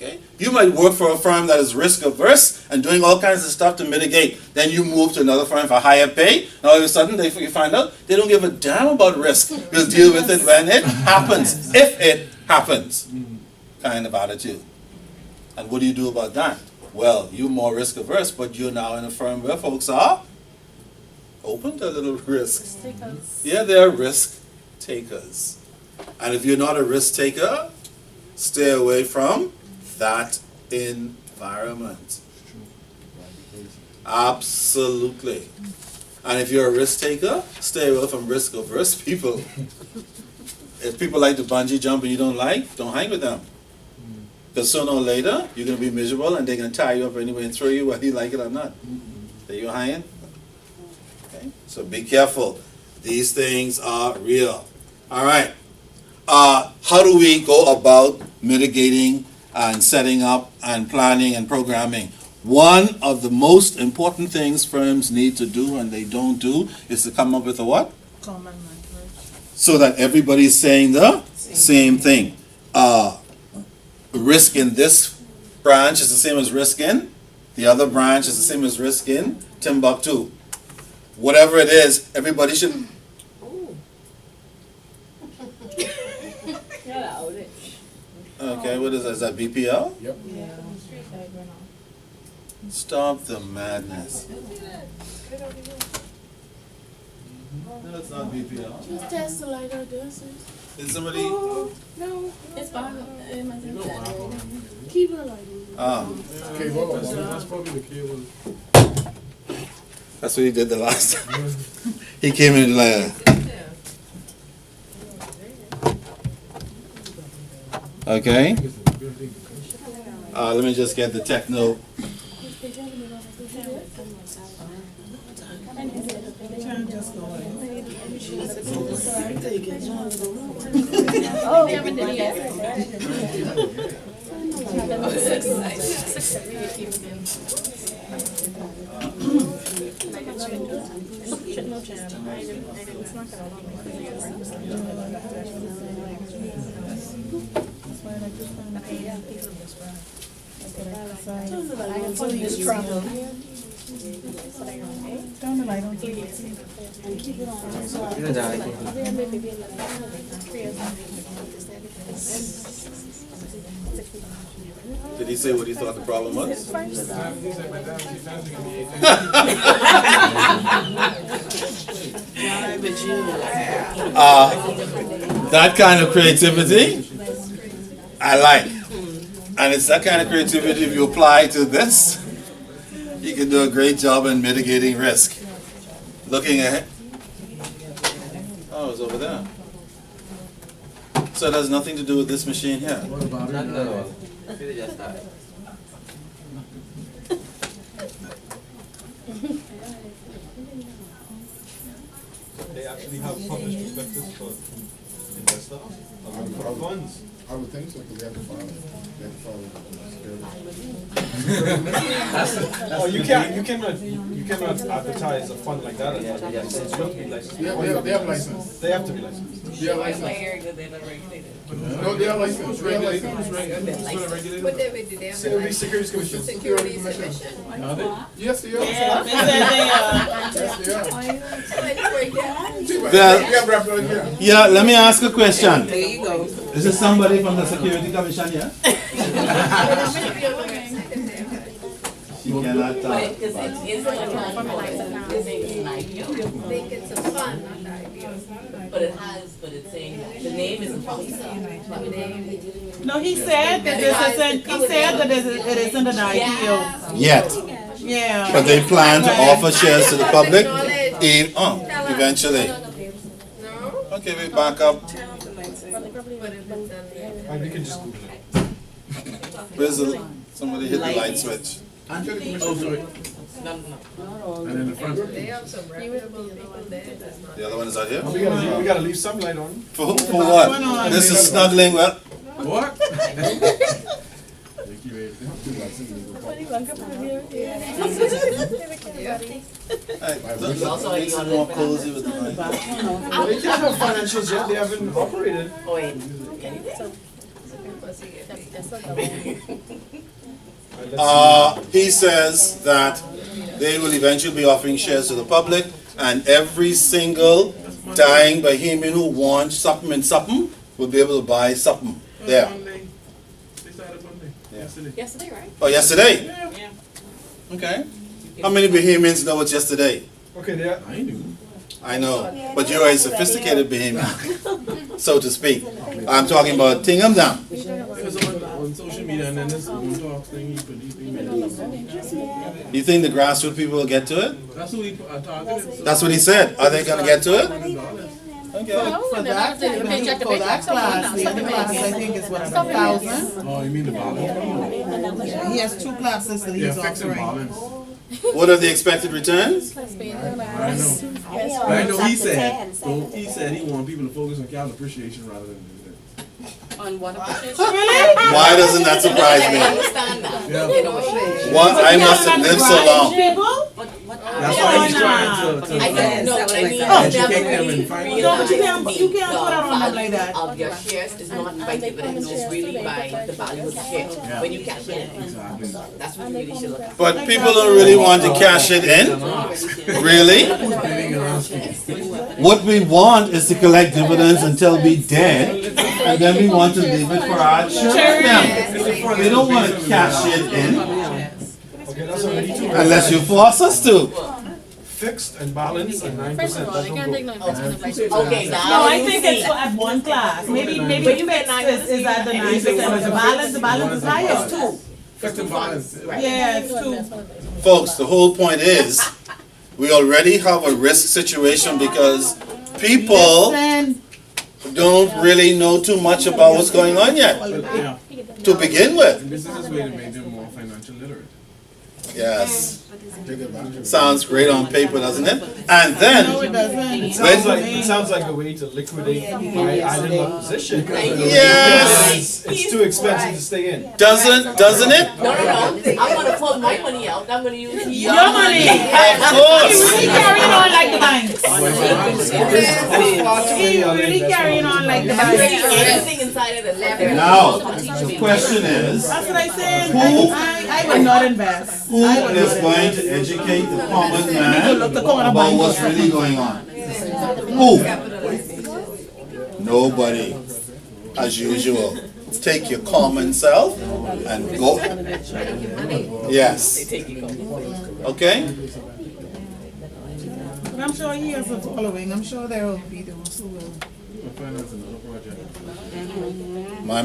Okay? You might work for a firm that is risk averse and doing all kinds of stuff to mitigate. Then you move to another firm for higher pay, and all of a sudden you find out they don't give a damn about risk. We'll deal with it when it happens, if it happens, kind of attitude. And what do you do about that? Well, you're more risk averse, but you're now in a firm where folks are open to a little risk. Yeah, they're risk takers. And if you're not a risk taker, stay away from that environment. Absolutely. And if you're a risk taker, stay away from risk averse people. If people like to bungee jump and you don't hang with them. Because sooner or later, you're going to be miserable and they're going to tie you up anyway and throw you whether you like it or not. There you're hanging. Okay? So be careful. These things are real. All right. How do we go about mitigating and setting up and planning and programming? One of the most important things firms need to do and they don't do is to come up with a what? Common language. So that everybody's saying the same thing. Risk in this branch is the same as risk in the other branch is the same as risk in Timbuktu. Whatever it is, everybody should. Okay, what is that? Is that BPL? Yep. Stop the madness. No, it's not BPL. Just test the light out there, sis. Did somebody? No, it's fine. Keep it light. Cable. That's probably the cable. That's what he did the last time. He came in like. Okay. Let me just get the techno. Oh, we haven't done it yet. Turn the light on. Did he say what he thought the problem was? That kind of creativity, I like. And it's that kind of creativity, if you apply to this, you can do a great job in mitigating risk. Looking ahead. Oh, it's over there. So it has nothing to do with this machine here. No. Just that. They actually have published prospectus for investors for funds. I would think so, because they have to file it. They have to file it. Oh, you cannot advertise a fund like that. You have to be licensed. They have license. They have to be licensed. They are licensed. No, they are licensed. They are licensed. What they would do, they have So it'll be Securities Commission. Securities Commission. Yes, they are. Yeah, they said they are. Yes, they are. Yeah, let me ask a question. There you go. Is this somebody from the Security Commission here? You cannot But because it's like an ideal. Think it's a fun, not the ideal. But it has, but it's saying that the name isn't functional. No, he said that this isn't, he said that it isn't an ideal. yet. Yeah. But they plan to offer shares to the public eventually. No? Okay, we back up. And you can just Google it. Where's the, somebody hit the light switch. Oh, sorry. No. And in the front. They have some reputable people there that's not. The other one is out here? We gotta leave some light on. For who? For what? This is snuggling well. What? It's more cozy with the light. They can't have financials yet, they haven't operated. Oh, wait. He says that they will eventually be offering shares to the public, and every single dying Bahamian who wants something and something will be able to buy something there. Monday. They started Monday. Yesterday. Yesterday, right? Oh, yesterday? Yeah. Okay. How many Bahamians know it's yesterday? Okay, there. I knew. I know, but you're a sophisticated Bahamian, so to speak. I'm talking about Tingham Dam. Because on social media and then this one talk thing, he put these emails. Do you think the grassroots people will get to it? That's who he targeted. That's what he said. Are they going to get to it? Okay. For that, for that class, the other class, I think is what, 1,000? Oh, you mean the balance? Yeah, he has 2 classes that Yeah, he's fixing offering. balance. What are the expected returns? I know he said, so he said he want people to focus on capital appreciation rather than dividends. On what appreciation? Why doesn't that surprise I me? understand that. Yeah. You know what? What? I must have lived so long. That's why he's trying to I don't know, but I mean, educate them and find No, but you can't put that on them like that. Of your shares is not by dividends, it's really by the value of the share. When you calculate it, exactly. that's what you really should look at. But people don't really want to cash it in? Really? What we want is to collect dividends until we dead, and then we want to leave it for our children. We don't want to cash it in Okay, that's already 2. unless you force us to. Fixed and balanced and 9%. That don't go. Okay, No, now I you think see. it's at one class. Maybe fixed is at the 9%, but the balance is higher. It's 2. Fixing balance. Yeah, it's 2. Folks, the whole point is, we already have a risk situation because people don't really know too much about what's going on yet, Yeah. to begin with. And this is his way to make them more financial literate. Yes. Sounds great on paper, doesn't it? And then, It sounds like a way to liquidate my island position. yes, It's too expensive to stay in. doesn't it? No. I'm gonna pull my money out, I'm gonna use your Your money. Of course. He's really carrying on like the banks. He's He's really carrying on like the banks. Everything inside of the letter. Now, the question is, That's what I said. Who- I would not invest. who is going to educate the common man about what's really going on? Who? Nobody. As usual. Take your common self and go. Yes. Okay? But I'm sure he has a following. I'm sure there will be those who will. We'll finance another project. My.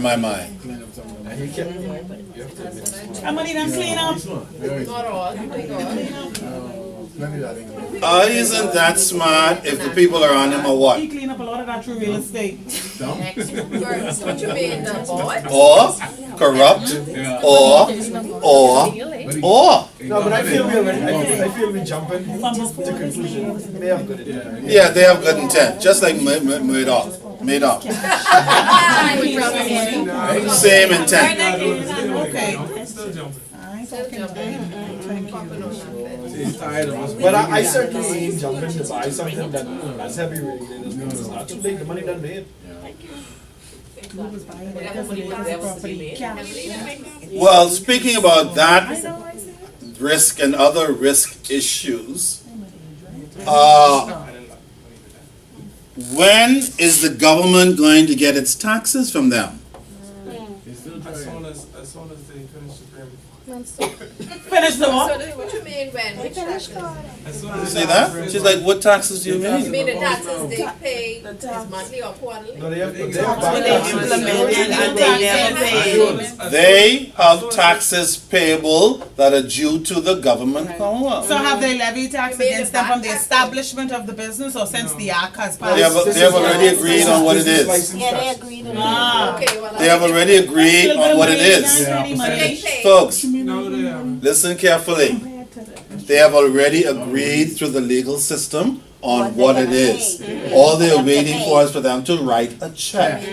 Clean up some of them. And you can, How many them clean up? This one, very Not all, you think all. plenty that ain't good. Isn't that smart if the people are on him or what? He clean up a lot of that through real estate. Dumb? What you mean, the board? Or corrupt, or. no, but I feel we already, I feel we jumping to conclusion. They have good intent. Yeah, they have good intent, just like Murdoch. Same intent. Okay. Still jumping. I thank you. He's tired of us. But I certainly ain't jumping to buy something that's heavy rated. It's not too late, the money done made. Who was buying it because of the property cash? Well, speaking about that risk and other risk issues, when is the government going to get its taxes from them? He's still As trying. soon as they finish the payment. Finish the what? What you mean when? Which taxes? You see that? She's like, what taxes do you You mean? mean the taxes they pay is monthly or quarterly? No, they have When back they taxes. implemented and they never paid. They have taxes payable that are due to the government Commonwealth. So have they levied tax against them from the establishment of the business or since the act has passed? They have already agreed on what it is. Yeah, they agreed on Ah. Okay, well, They have already agreed on what it is. they pay. Folks, No, they haven't. listen carefully. They have already agreed through the legal system on what it is. All they're waiting for is for them to write a check.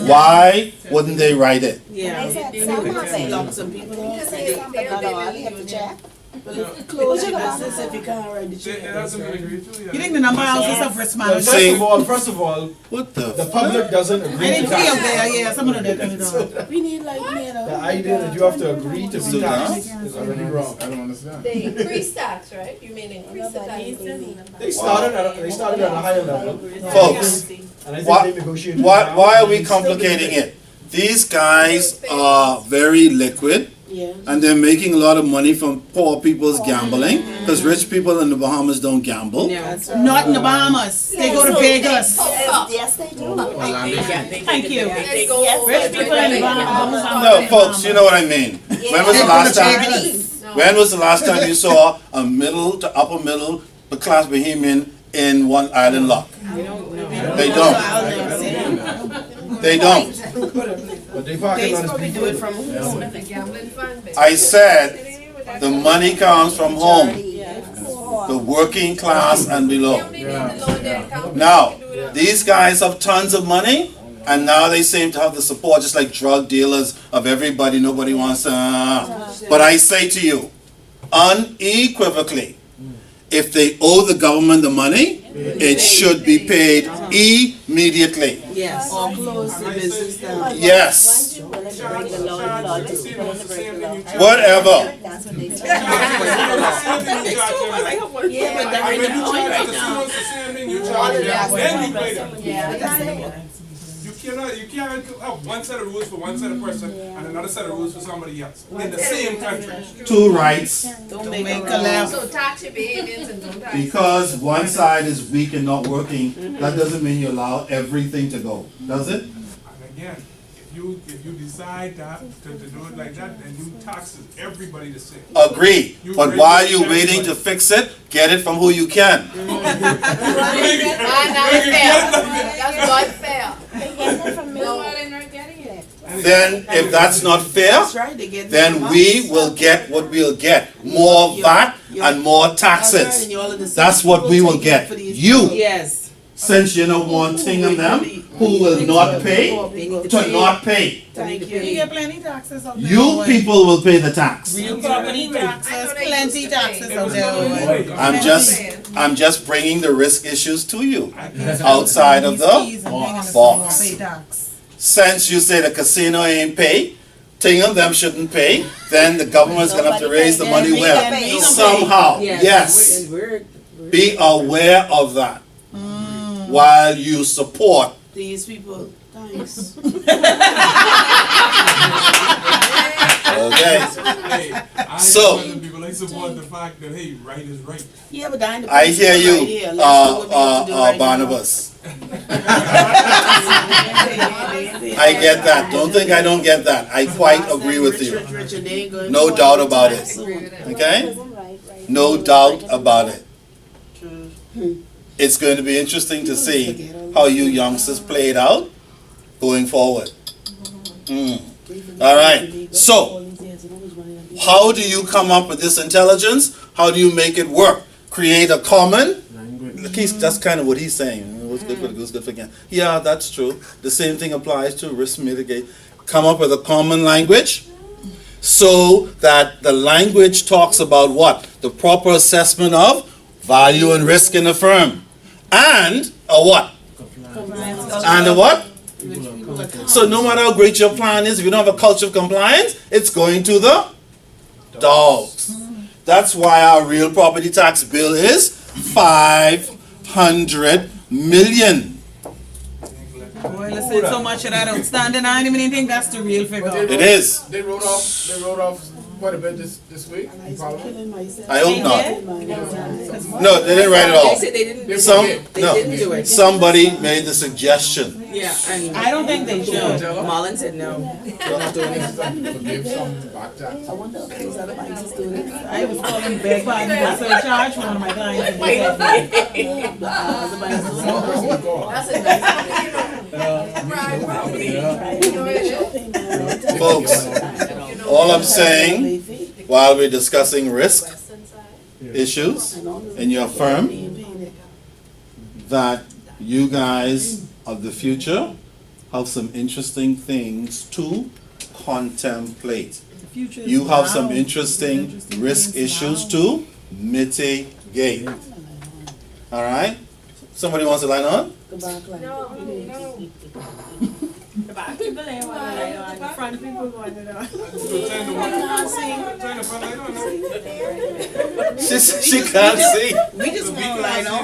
Why wouldn't they write it? They said some of it. Lock some people off. They say some, but not all. You have to check. Close your business if you can't write the It check. hasn't been agreed to yet. You think the number houses of risk Well, management? first of all, What the the? public doesn't I agree didn't to see up taxes. there, yeah, some of them coming down. We need like, The idea that you have to agree to be So now? taxed is already wrong. I don't understand. They increase tax, right? You mean increase the tax? They started at a higher level. Folks, And I think why, they negotiated. why are we complicating it? These guys are very liquid. Yeah. And they're making a lot of money from poor people's gambling, because rich people in the Bahamas don't gamble. Not in the Bahamas, they go to Vegas. Yes, they do. Thank you. They go Rich people in the Bahamas. No, folks, you know what I mean. When was the last time? When was the last time you saw a middle to upper middle class Bahamian in one island lock? They don't. They don't. But they parking They on probably do it from home. the gambling fund. I said the money comes from home, the working class and below. Now, these guys have tons of money, and now they seem to have the support, just like drug dealers, of everybody. Nobody wants to. But I say to you, unequivocally, if they owe the government the money, it should be paid immediately. Yes. Or close the business down. Yes. Whatever. That's what they say. Yeah, but they're in the point right now. You can't have one set of rules for one set of person and another set of rules for somebody else in the same country. Two rights. Don't make a left. So tax your Bahamians and don't tax. Because one side is weak and not working, that doesn't mean you allow everything to go, does it? And again, if you decide to do it like that, then you tax everybody the same. Agree. But while you're waiting to fix it, get it from who you can. That's not fair. They get it from me. No, they're not getting it. Then, if that's not fair, That's right, they get then we will get what we'll get. More VAT and more taxes. That's what we will get. You, Yes. since you don't want thing on them, who will not pay, to not pay. Thank You you. get plenty taxes out there. You people will pay the tax. Real property taxes, plenty taxes out there. I'm just bringing the risk issues to you outside of the box. Since you say the casino ain't pay, thing of them shouldn't pay, then the government's gonna have to raise the money where? Somehow, yes. And we're Be aware of that while you support. these people. Thanks. Okay. I So- people they support the fact that hey, right is right. Yeah, but I I hear you, Barnabas. I get that. Don't think I don't get that. I quite agree with you. No doubt about it. Okay? No doubt about it. It's going to be interesting to see how you youngsters play it out going forward. All right. So, how do you come up with this intelligence? How do you make it work? Create a common. That's kind of what he's saying. What's good for the goose, good for the gander. Yeah, that's true. The same thing applies to risk mitigate. Come up with a common language so that the language talks about what? The proper assessment of value and risk in a firm. And a what? And a what? So no matter how great your plan is, if you don't have a culture of compliance, it's going to the dogs. That's why our real property tax bill is 500 million. Boy, listen, so much of that outstanding, I don't even think that's the real figure. It is. They wrote off quite a bit this week in Parliament. I hope not. No, they didn't write it all. They said they didn't. They Some, forget. They no, didn't do it. somebody made the suggestion. Yeah, and I don't think they should. Marlon said no. They're not doing it. Forgive some back tax. I was calling back pardon for surcharge for one of my clients and they said no. Folks, all I'm saying, while we're discussing risk issues in your firm, that you guys of the future have some interesting things to contemplate. You have some interesting risk issues to mitigate. All right? Somebody wants to line on? The back people ain't want to lie on. The front people want to know. She can't see. We just want to line on.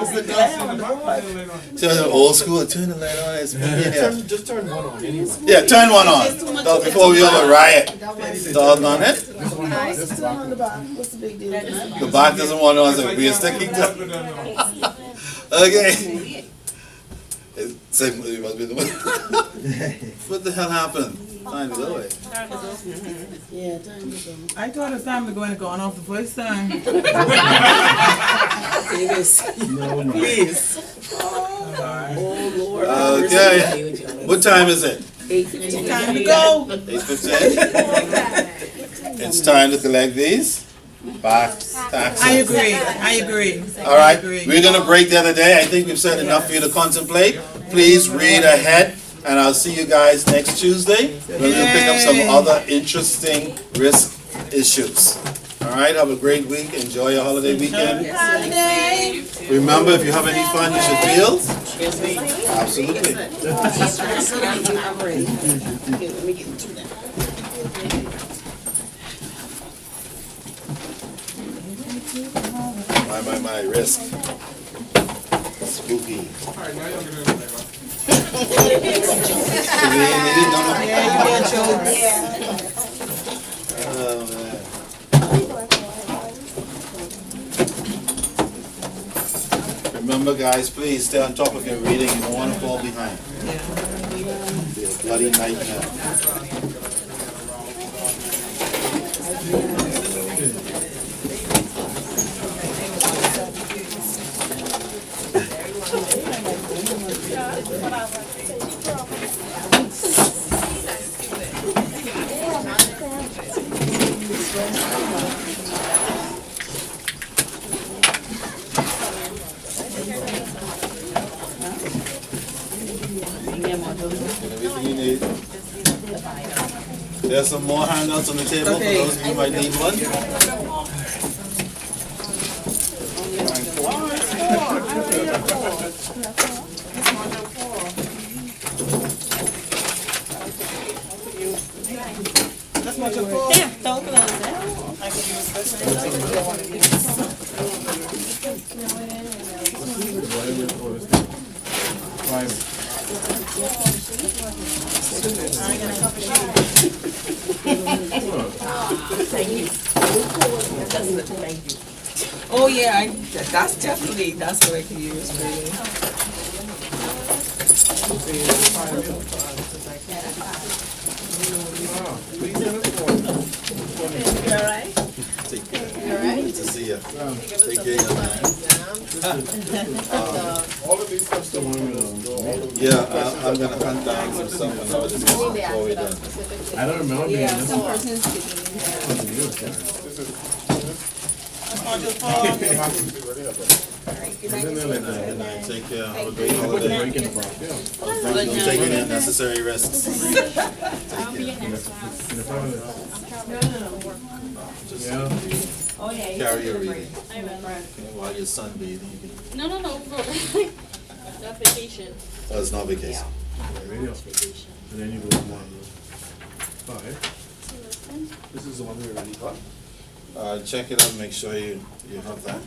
It's the glare. So the old school, turn the light on. It's yeah. Just turn one on anyway. Yeah, turn one on. Before we have a riot. Dog on it. The back doesn't want on, so we are sticking to. Okay. It must be the one. What the hell happened? Time to go away. Yeah, time to go. I thought it's time to go and gone off the first time. Davis, please. Oh Lord. Okay. What time is it? 8:15. Time to go. 8:15. It's time to collect these back taxes. I agree. All right, we're gonna break the other day. I think we've said enough for you to contemplate. Please read ahead, and I'll see you guys next Tuesday. We're gonna pick up some other interesting risk issues. All right, have a great week. Enjoy your holiday weekend. Remember, if you have any fun, you should feel. Absolutely. I'm ready. Okay, let me get into that. My risk. Spooky. Oh, man. Remember, guys, please stay on top of your reading. You don't want to fall behind. It'll be a bloody nightmare. Everything you need. There's some more handouts on the table for those of you who might need one. That's what you're for. There, don't close it. Oh yeah, that's definitely, that's what I can use really. You alright? Good to see you. Take care. All of these stuff still Yeah, I'm gonna hunt down some stuff and I'll just before we're done. I don't remember being this one. Good night. Take care. Have a great holiday. Thank you for taking the necessary risks. Take care. Just carry your reading. While your sunbathing. No. Not vacation. Oh, it's not vacation. Radio. And then you go to 5. This is the one we already got. Check it out, make sure you have that.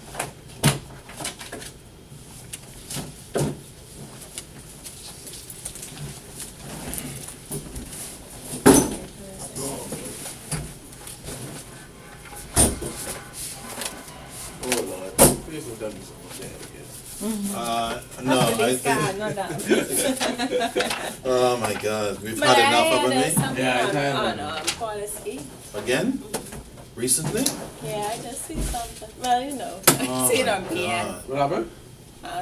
guess we'll done this one day, No, oh my God, we've had enough of me. Yeah, I Policy. Again? Recently? Yeah, I just see something. Well, you know, Oh see it my on PN. God. What happened?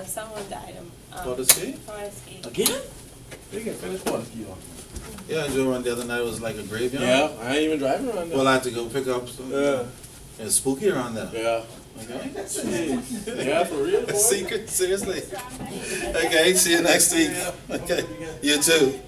Someone died. Policy? Policy. Again? They can finish policy on. Yeah, I drove around the other night, it was like a graveyard. Yeah, I ain't even driving around there. Well, I had to go pick up some. Yeah. It's spooky around there. Yeah. Okay. Yeah, for real, boy. Secret, seriously. Okay, see you next week. Okay, you too.